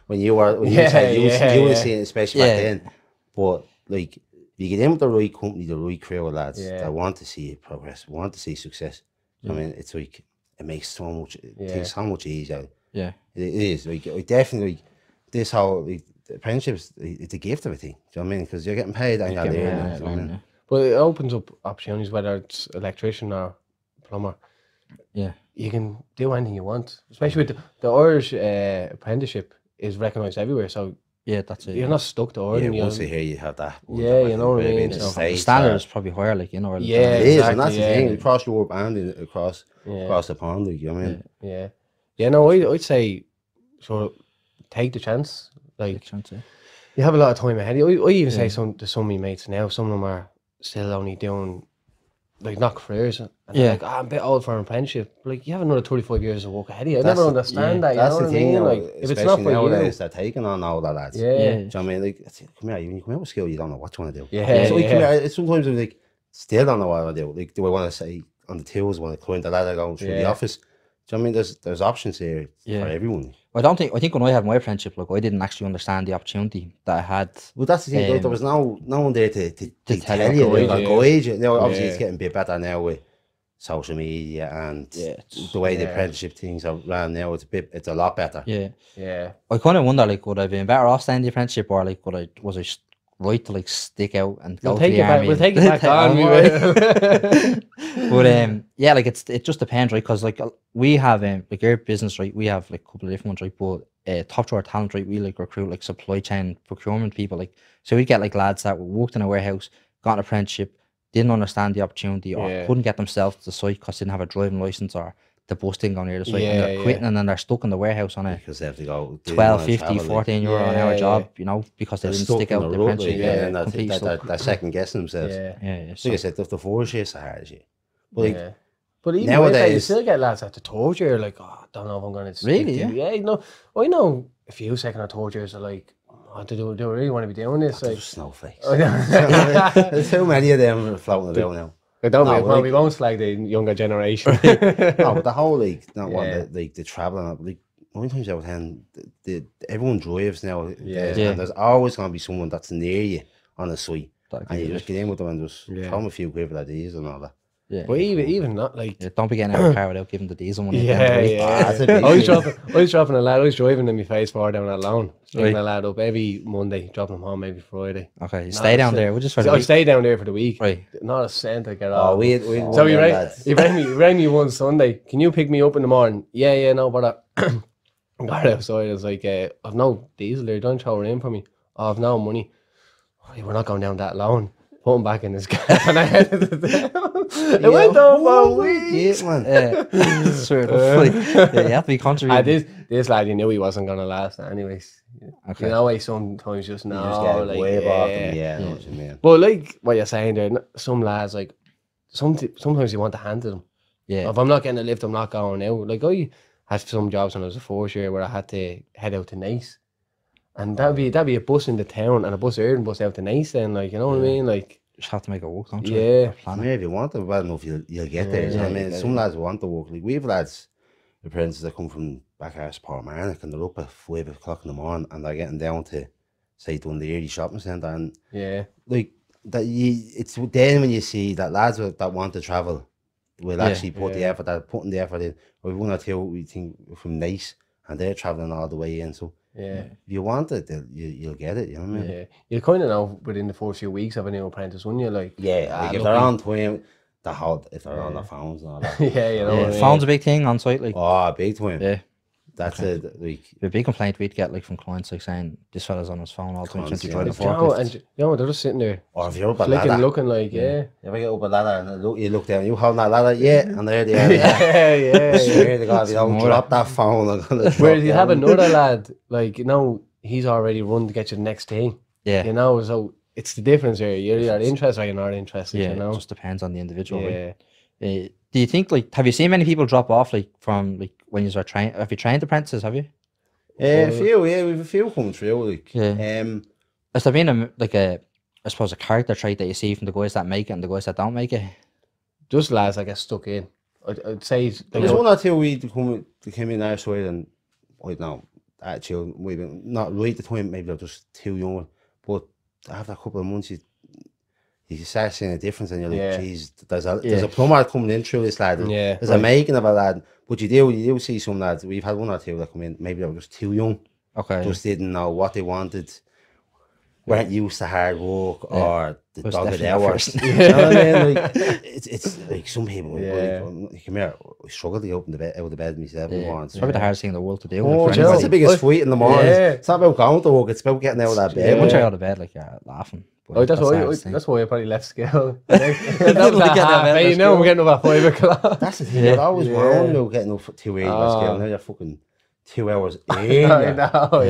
when you would Yeah, have yeah. seen it, especially Yeah. back then. But like you get in with the right company, the right crew of lads Yeah. that want to see progress, want to see success. I mean, it's like it makes so much. It takes so much ease out. Yeah. It is like I definitely this whole like, the apprenticeships. It's a gift of a thing. Do you know what I mean? Because you're getting paid and you're learning. Yeah, do you know what I mean? yeah. But it opens up opportunities, whether it's electrician or plumber. Yeah. You can do anything you want, especially with the Irish apprenticeship is recognised everywhere. So Yeah, that's it. you're not stuck to Ireland. Yeah, you once know. you hear you have that. Yeah, you know what I Maybe mean, in the so- The States standard or- is probably higher, like, you know. Yeah, It is, and that's exactly, the thing. yeah. Across Europe and across Yeah. the pond, like, you know what I mean? Yeah. No, I'd say, sort of, take the chance. Like, Big chance, yeah. you have a lot of time ahead. I even say to some of my mates now, some of them are still only doing, like, not careers. And they're like, I'm a bit old for an apprenticeship. Like, you have another 35 years of work ahead of you. I never understand that, you know what I mean? Like, if it's not for you. They're taking on all the lads. Yeah. Do you know what I mean? Like, come here, when you come out with skill, you don't know what you want to do. Yeah. So, like, come here, sometimes I'm like, still don't know what I want to do. Like, do I want to say on the tools, want to climb the ladder going through the office? Do you know what I mean? There's options here for everyone. I think when I had my apprenticeship, like, I didn't actually understand the opportunity that I had. Well, that's the thing. Like, there was no one there to tell you, guide you. Now, obviously, it's getting a bit better now with social media and the way the apprenticeship things are ran now. It's a lot better. Yeah. I kind of wonder, like, would I have been better off staying in the apprenticeship, or like, was I right to like stick out and go to the army? We'll take it back on. But yeah, like, it just depends, right? Because like we have like our business, right? We have like a couple of different ones, right? But top drawer talent, right? We like recruit like supply chain procurement people, like, so we get like lads that worked in a warehouse, got an apprenticeship, didn't understand the opportunity, or couldn't get themselves to the site because they didn't have a driving license, or the bus didn't go near the site, and they're quitting, and then they're stuck in the warehouse on a because they have to go 12, 50, 14 euro an hour job, you know, because they didn't stick out the apprenticeship. And they're second guessing themselves. Like I said, the force is the hardest shit. But like, but even nowadays, you still get lads at the third year, like, oh, I don't know if I'm going to really, you know, I know a few second or third years are like, oh, do I really want to be doing this? Like, snowflakes. There's too many of them floating about now. We won't slag the younger generation. No, but the whole, like, the traveling, like, 9 times out of 10, everyone drives now. And there's always going to be someone that's near you on a site, and you just get in with them and just throw them a few quid for these and all that. Yeah, but even not like, don't be getting out of the car without giving the diesel money. I was dropping a lad. I was driving in my face forward down that loan, taking a lad up every Monday, dropping him home every Friday. Okay, you stay down there. We'll just stay down there for the week. Right, not a cent to get off. So he rang me one Sunday. Can you pick me up in the morning? Yeah, no bother. Got outside. I was like, I've no diesel there. Don't throw it in for me. Oh, I've no money. Oh, we're not going down that loan. Put him back in his car, and I headed it down. It went on for a week. Man. Sort of. You have to be contributing. This lad, you knew he wasn't going to last anyways. Okay. You know, like, sometimes just know, like, I know what you mean. But like what you're saying there, some lads, like, sometimes you want to hand to them. Yeah. If I'm not getting a lift, I'm not going out. Like, I had some jobs when I was a fourth year where I had to head out to Nice. And that'd be a bus in the town and a bus here and bus out to Nice then, like, you know what I mean? Like, just have to make it work, don't you? Yeah. If you want it, well enough, you'll get there. You know what I mean? Some lads want to work. Like, we have lads, apprentices that come from back out of Portmarnock, and they're up at 5 o'clock in the morning, and they're getting down to, say, Dundee shopping centre, and like that. It's then when you see that lads that want to travel will actually put the effort, that putting the effort in. We've one or two we think from Nice, and they're travelling all the way in. So if you want it, you'll get it. You know what I mean? Yeah, you kind of know within the first few weeks of a new apprentice, wouldn't you? Like, like if they're on time, if they're on their phones and all that. You know what I mean? Phone's a big thing on site, like. Oh, big time. Yeah. That's it. Like, the big complaint we'd get, like, from clients, like, saying this fella's on his phone all the time since he tried to they're just sitting there, or if you're up a flicking, ladder, looking like, If I get up a ladder and you look down, you hold that ladder, and there they are. Swear to God, if you don't drop that phone, I'm gonna drop. Whereas you have another lad, like, you know, he's already run to get you the next thing. Yeah. You know, so it's the difference here. You're either interested or you're not interested. Yeah, you know? It just depends on the individual. Yeah. Right? Do you think, like, have you seen many people drop off, like, from, like, when you are trained? Have you trained apprentices? Have you? A few, we've a few coming through. Like, has there been I suppose, a character trait that you see from the guys that make it and the guys that don't make it? Just lads that get stuck in. I'd say there's one or two they came in our side, and I don't know, attitude, maybe not right at the time, maybe they're just too young, but after a couple of months you start seeing a difference, and you're like, geez, there's a plumber coming in through this lad, there's a making of a lad, but you do see some lads, we've had one or two that come in, maybe they were just too young, just didn't know what they wanted, weren't used to hard work, or the dogged hours. You know what I mean? Like, it's like some people, like, come here, I struggle to get out of the bed myself. It's probably the hardest thing in the world to do. That's the biggest fight in the morning. It's not about going to work, it's about getting out of that bed. Once you're out of bed, like, you're laughing. That's why I probably left school. You know, we're getting up at 5 o'clock. That's the thing, you're always worrying about getting up for 2 hours. Now you're fucking 2 hours in. I know,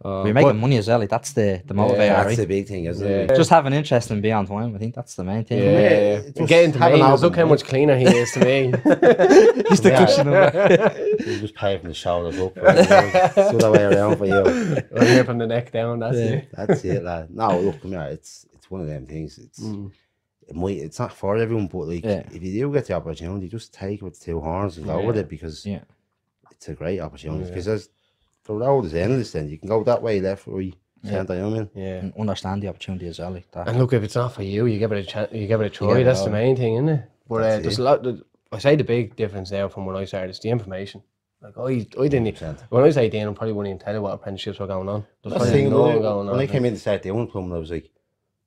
We're making money as well. Like that's the motivator, That's right? the big thing, isn't Yeah. it? Just have an interest in being on time. I think that's the main thing. Yeah. Just Getting to have an maintenance, look album, how much cleaner he is to me. Just the Yeah. cushion of it. You just pay from the shoulders up. It's the other way around for you. Or here from the neck down, that's it. That's it, lad. No, look, come here. It's one of them things. It's not for everyone, but like if you do get the opportunity, just take it with two horns and go with it because it's a great opportunity. Because the road is endless. Then you can go that way, left, right, centre. You know what I mean? Yeah. And understand the opportunity as well, like that. And look, if it's not for you, you give it a chance. You give it a try. give it That's a the go. main thing, isn't it? But That's there's it. a lot. I say the big difference now from when I started is the information. Like I didn't. 100%. When I was 18, I probably wouldn't even tell you what apprenticeships were going on. There's That's the probably thing. nothing going on. When I came in to start doing plumbing, I was like,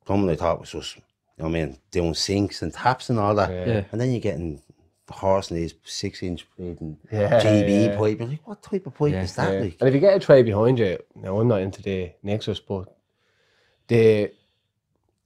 plumbing I thought was just, you know what I mean, doing sinks and taps and all that. Yeah. And then you're getting horse and these 6-inch bleeding Yeah, GB yeah. pipe. You're like, what type of pipe is that? Yeah. Like? And if you get a trade behind you, now I'm not into the Nexus, but the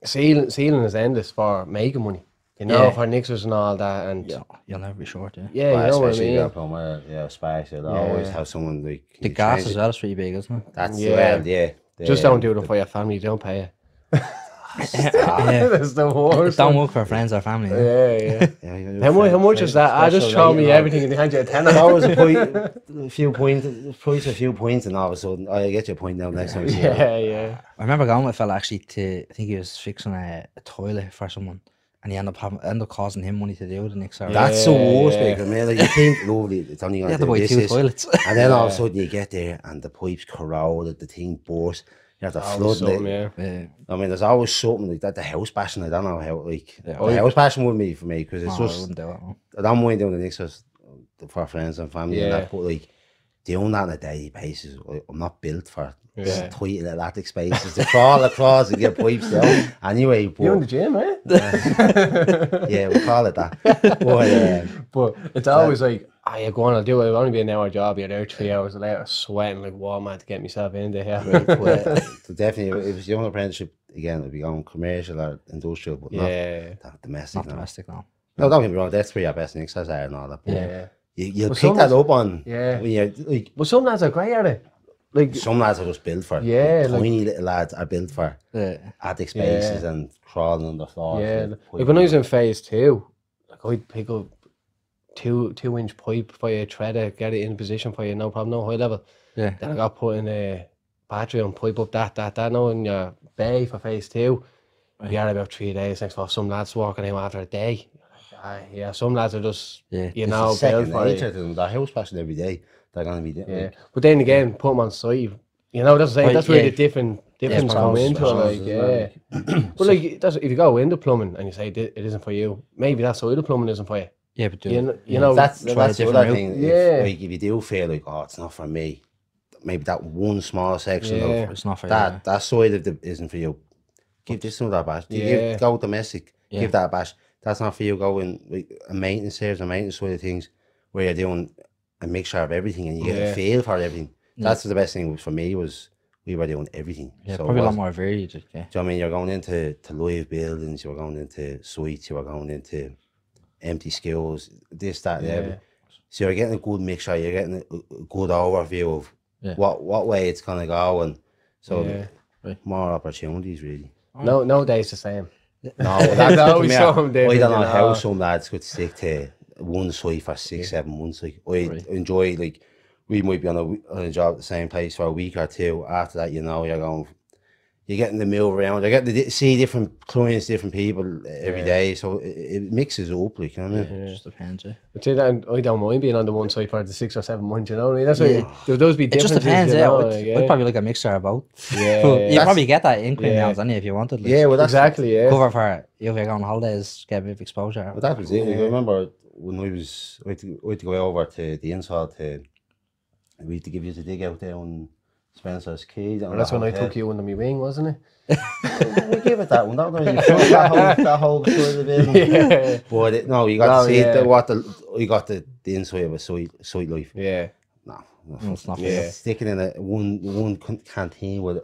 ceiling is endless for making money. You know, Yeah. for Nexus and all that, and Yeah, you'll never be short. Yeah. yeah, Well, you know what I especially mean. you're a plumber, space. You'll always have someone like The you gas change as it. well is pretty big, isn't it? That's Yeah. yeah. Just don't do it for your family. Don't pay it. Yeah. That's the worst. Don't work for friends or family. Yeah. Yeah, How much is that? I just throw me everything and they hand you a tenner. That was a few points, a few points, and all of a sudden, I get your point now next time. I see you. Yeah. I remember going with a fella actually to, I think he was fixing a toilet for someone, and he ended up causing him money to do the next hour. That's the worst, Yeah. because man, like you think, lovely, it's only You going had to to buy do two this, toilets. and then all of a sudden you get there and the pipes corroded, the thing burst. You have to flood it. Yeah. Yeah. I mean, there's always something like that. The house bashing, I don't know how, like, Yeah. the house bashing wouldn't be for me, because it's No, I just, wouldn't do it. No. I don't mind doing the next house for friends and family and Yeah. that, but like, doing that on a daily basis, I'm not built for Yeah. tight little attic spaces to crawl across and get pipes down. Anyway, You're in the but, gym, eh? yeah, we'll call it that. But, But it's always like, you're going, I'll do it. It'll only be an hour job. You're there 3 hours later, sweating like Walmart to get myself in there. so definitely, if it's young apprenticeship, again, it'll be going commercial or industrial, but Yeah. not domestic. Not No. domestic, no. No, don't get me wrong, that's where your best exercise are and all that. But Yeah. you'll But pick some that is- up on, Yeah. when you're, like, But some lads are great at it. Like, some lads are just built for it. Yeah, Like, like- tiny little lads are built for Yeah. attic spaces and crawling on the floor. yeah. Like when I was in phase 2, like I'd pick up 2-inch pipe for you, thread it, get it in position for you, no problem, no high level. Yeah. Then I got put in a battery and pipe up that now in your bay for phase 2. We had about 3 days. Next for some lads walking out after a day. Yeah, some lads are just, Yeah. you know, built second for nature it. to them. They're house passing every day. They're going to be doing Yeah, but then again, put them on site. You know, that's Right, that's where yeah. the difference come into it. Like, yeah. But like, that's, if you go into plumbing and you say it isn't for you, maybe that side of plumbing isn't for you. Yeah, but You know, That's try a the different other route. thing. Yeah. If you do feel like, oh, it's not for me, maybe that one small section Yeah. of it's not for that side of the isn't for you. Give this another bash. Yeah. Go domestic. Yeah. Give that a bash. That's not for you. Go in like, a maintenance service, a maintenance side of things, where you're doing a mixture of everything and you get Yeah. a feel for everything. That's the best thing for me was we were doing everything. Yeah, So probably a it lot was- more varied. Yeah. do you know what I mean? You're going into live buildings, you're going into suites, you're going into empty skills, this, that, and everything. So you're getting a good mixture, you're getting a good overview of Yeah. what way it's going to go. And so Yeah. more opportunities, really. No day's the same. No, that's always come here. something I different, don't know you how know. some lads could stick to one site for 6-7 months. Like, I Right. enjoy, like, we might be on a job at the same place for a week or two. After that, you know, you're getting to move around. You're getting to see different clients, different people every day. So it mixes up, like, you know what I mean? It just depends. Yeah. But see, that, I don't mind being on the one side for the 6 or 7 months, you know what I mean? That's why there does be It just differences. depends. you Yeah, know, I'd probably like a mixture of both. Yeah, But yeah. you probably get that in Quinn Yeah. Downs, if you wanted. Like, Yeah, well, that's Exactly, yeah. cover for if you're going on holidays, get a bit of exposure. Well, that was it. I remember when I had to go over to the inside we had to give you the dig out there on Spencer's Keys. Well, that's when I took you under my wing, wasn't it? We give it that one. That was that whole side of the building. Yeah. But no, you got to see yeah. you got the inside of a site life. Yeah. No, It's not for Yeah. you. sticking in a one canteen with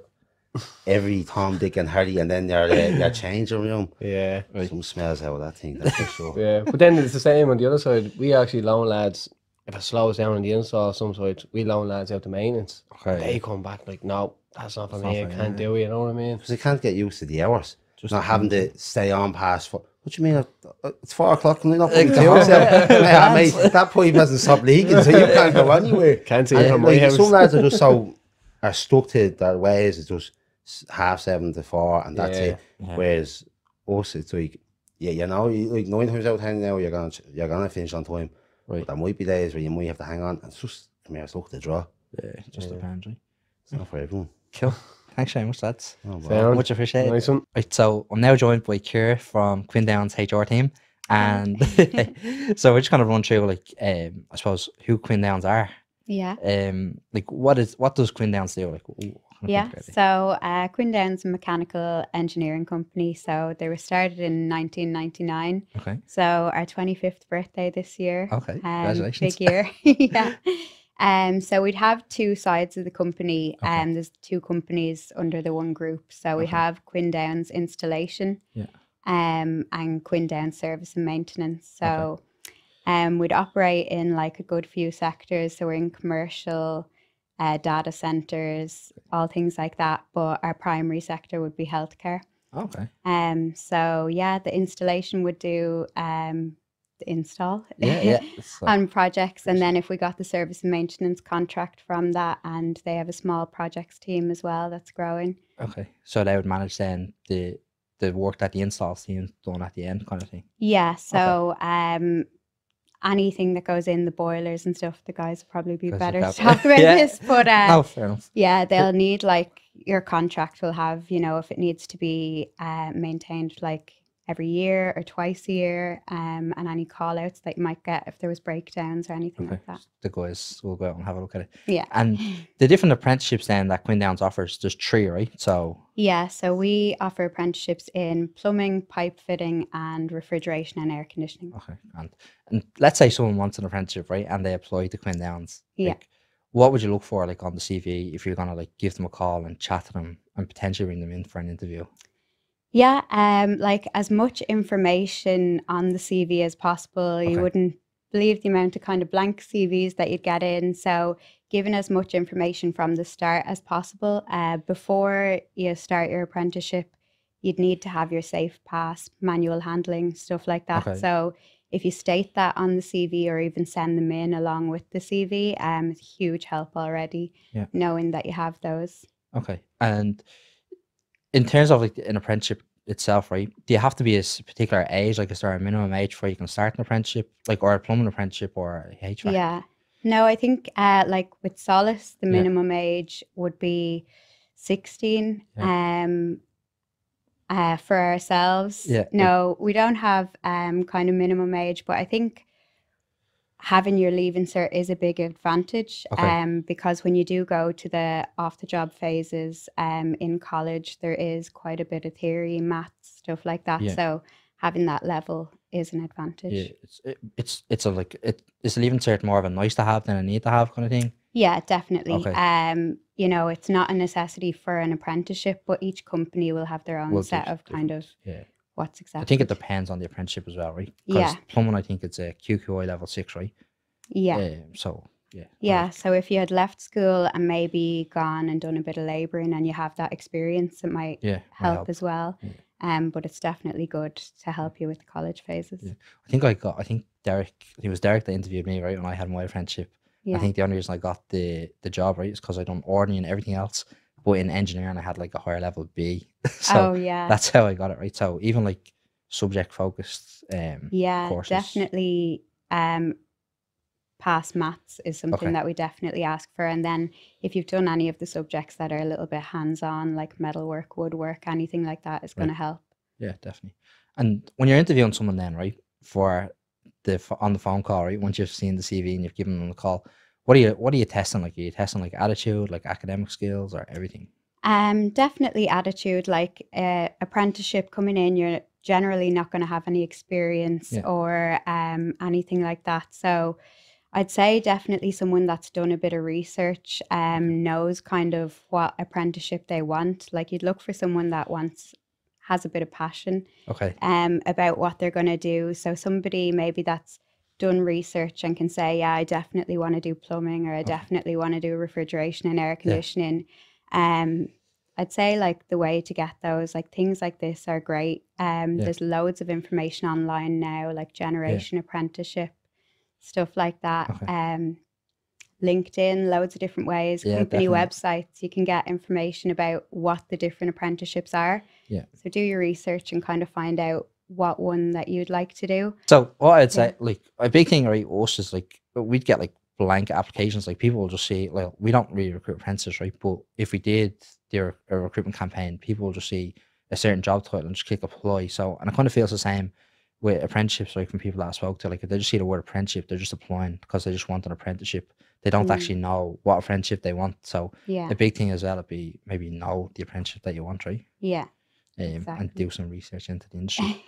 every Tom, Dick, and Harry, and then your changing room. Yeah. Some smells out of that thing. That's for sure. Yeah. But then it's the same on the other side. We actually loan lads if it slows down in the install some sites, we loan lads out to maintenance. Okay. They come back like, no, that's not for It's me, not I for you, can't yeah. do it, you know what I mean? Because they can't get used to the hours. Just Not the having things, to stay on past 4. What do you mean? It's 4 o'clock and they're not putting the hours out. Yeah, mate, that pipe hasn't stopped leaking, so you can't go anywhere. Can't see it from my Like, house. some lads are just so are stuck to their ways. It's just 7:30 to 4, and that's it. Yeah. Whereas us, it's like, yeah, you know, like 9 times out of 10 now, you're gonna finish on time. Right. But there might be days where you might have to hang on. It's just, I mean, it's luck to draw. Yeah, just depends, right? It's not for everyone. Cool. Thanks very much, lads. Oh, wow. Sound. Much appreciated. Nice one. Right, so I'm now joined by Ciara from Quinn Dowens HR team, and so we're just gonna run through like I suppose who Quinn Dowens are. Yeah. Like what does Quinn Dowens do? Like what kind of Yeah. company are they? So Quinn Dowens a mechanical engineering company. So they were started in 1999. Okay. So our 25th birthday this year. Okay. Congratulations. Big year. Yeah. So we'd have two sides of the company. Okay. There's two companies under the one group. So we Okay. have Quinn Dowens Installation. Yeah. And Quinn Dowens Service and Maintenance. So we'd operate in like a good few sectors. So we're in commercial, data centers, all things like that. But our primary sector would be healthcare. Okay. So yeah, the installation would do the install Yeah. So, on projects, and then if we got the service and maintenance contract from that, and they have a small projects team as well that's growing. okay. So they would manage then the work that the install team's done at the end, kind of thing. Yeah. So anything that goes in the boilers and stuff, the guys will probably be Guys better look to after- talk about Yeah. this. But Oh, fair enough. yeah, they'll need like your contract will have, you know, if it needs to be maintained like every year or twice a year, and any call outs that you might get if there was breakdowns or anything Okay. like that. The guys will go out and have a look at it. Yeah. And the different apprenticeships then that Quinn Dowens offers, there's 3, right? So Yeah, so we offer apprenticeships in plumbing, pipe fitting, and refrigeration and air conditioning. okay. And let's say someone wants an apprenticeship, right? And they apply to Quinn Downs. Yeah. Like, what would you look for like on the CV if you're gonna like give them a call and chat to them and potentially bring them in for an interview? Yeah, like as much information on the CV as possible. You Okay. wouldn't believe the amount of kind of blank CVs that you'd get in. So giving as much information from the start as possible. Before you start your apprenticeship, you'd need to have your safe pass, manual handling, stuff like that. Okay. So if you state that on the CV or even send them in along with the CV, it's a huge help already, Yeah. knowing that you have those. Okay. And in terms of like an apprenticeship itself, right? Do you have to be a particular age? Like, is there a minimum age before you can start an apprenticeship, like, or a plumbing apprenticeship or a HVAC? Yeah. No, I think like with Solace, the Yeah. minimum age would be 16. For ourselves, Yeah, no, we don't have kind of minimum age, but I think having your leaving cert is a big advantage. Okay. Because when you do go to the off the job phases in college, there is quite a bit of theory, maths, stuff like that. Yeah. So having that level is an advantage. Yeah, it's a like it's leaving cert more of a nice to have than a need to have kind of thing. Yeah, definitely. Okay. You know, it's not a necessity for an apprenticeship, but each company will have their own Will do set of kind of Yeah. what's I accepted. think it depends on the apprenticeship as well, right? 'Cause Yeah. plumbing, I think it's a QQI level 6, right? Yeah. So yeah. Yeah. like, So if you had left school and maybe gone and done a bit of labouring and you have that experience, it might yeah. might help as well. Yeah. But it's definitely good to help you with the college phases. Yeah. I think Derek. It was Derek that interviewed me, right, when I had my apprenticeship. Yeah. I think the only reason I got the job, right, is because I done ordnary and everything else, but in engineering I had like a higher level B. So oh yeah. that's how I got it, right? So even like subject focused Yeah, courses. definitely. Pass maths is something Okay. that we definitely ask for. And then if you've done any of the subjects that are a little bit hands-on, like metalwork, woodwork, anything like that is going to help. Yeah, definitely. And when you're interviewing someone then, right, for on the phone call, right, once you've seen the CV and you've given them the call, what are you testing? Like, are you testing like attitude, like academic skills, or everything? Definitely attitude. Like apprenticeship coming in, you're generally not going to have any experience Yeah. or anything like that. So I'd say definitely someone that's done a bit of research, knows kind of what apprenticeship they want. Like you'd look for someone that has a bit of passion Okay. about what they're going to do. So somebody maybe that's done research and can say, yeah, I definitely want to do plumbing, or I definitely want to do refrigeration and air conditioning. I'd say like the way to get those, like things like this are great. There's loads of information online now, like generation apprenticeship, stuff like that. Okay. LinkedIn, loads of different ways. Yeah, Company definitely. websites, you can get information about what the different apprenticeships are. Yeah. So do your research and kind of find out what one that you'd like to do. So what I'd say, like a big thing, right, us is like we'd get like blank applications. Like people will just say, like, we don't really recruit apprentices, right? But if we did do a recruitment campaign, people will just see a certain job title and just click apply. So, and I kind of feels the same with apprenticeships, right? From people that I spoke to, like if they just see the word apprenticeship, they're just applying because they just want an apprenticeship. They don't actually know what apprenticeship they want. So the big thing as well would be maybe know the apprenticeship that you want, right? Yeah. And do some research into the industry.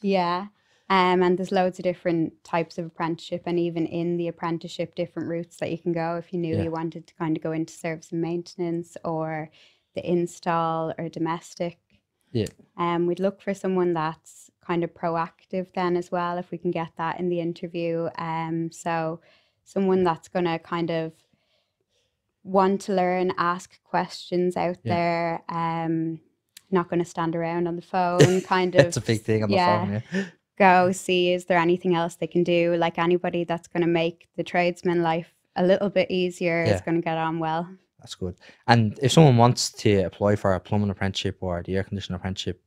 Yeah. And there's loads of different types of apprenticeship, and even in the apprenticeship, different routes that you can go if you knew you wanted to kind of go into service and maintenance, or the install, or domestic. Yeah. We'd look for someone that's kind of proactive then as well, if we can get that in the interview. So someone that's going to kind of want to learn, ask questions out there, not going to stand around on the phone, kind of. It's a big thing on the phone, Go see, is there anything else they can do? Like anybody that's going to make the tradesman life a little bit easier is going to get on well. That's good. And if someone wants to apply for a plumbing apprenticeship or the air conditioning apprenticeship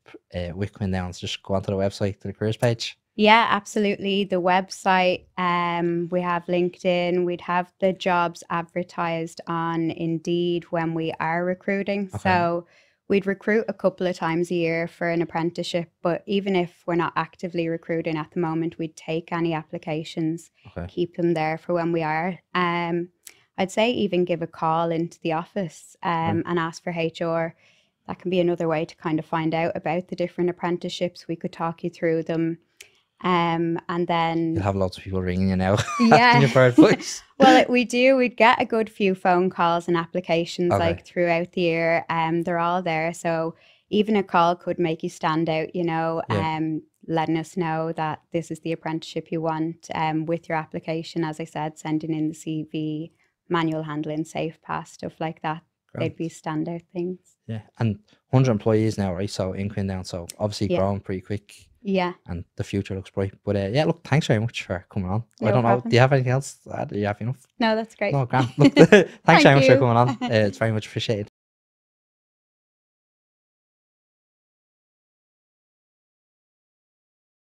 with Quinn Dowens, just go onto the website, to the careers page. Yeah, absolutely. The website, we have LinkedIn, we'd have the jobs advertised on Indeed when we are recruiting. Okay. So we'd recruit a couple of times a year for an apprenticeship, but even if we're not actively recruiting at the moment, we'd take any applications, keep them there for when we are. I'd say even give a call into the office and ask for HR. That can be another way to kind of find out about the different apprenticeships. We could talk you through them. And then you'll have lots of people ringing you now. Yeah. In your bird voice. Well, we'd get a good few phone calls and applications like throughout the year. They're all there. So even a call could make you stand out, you know, letting us know that this is the apprenticeship you want with your application. As I said, sending in the CV, manual handling, safe pass, stuff like that. They'd be standout things. Yeah. And 100 employees now, right? So in Quinn Dowens, so obviously growing pretty quick. Yeah. And the future looks bright. But yeah, look, thanks very much for coming on. No I don't problem. know. Do you have anything else to add? Are you happy enough? No, that's great. No, grand. Look, thanks very much for you. coming on. It's very much appreciated.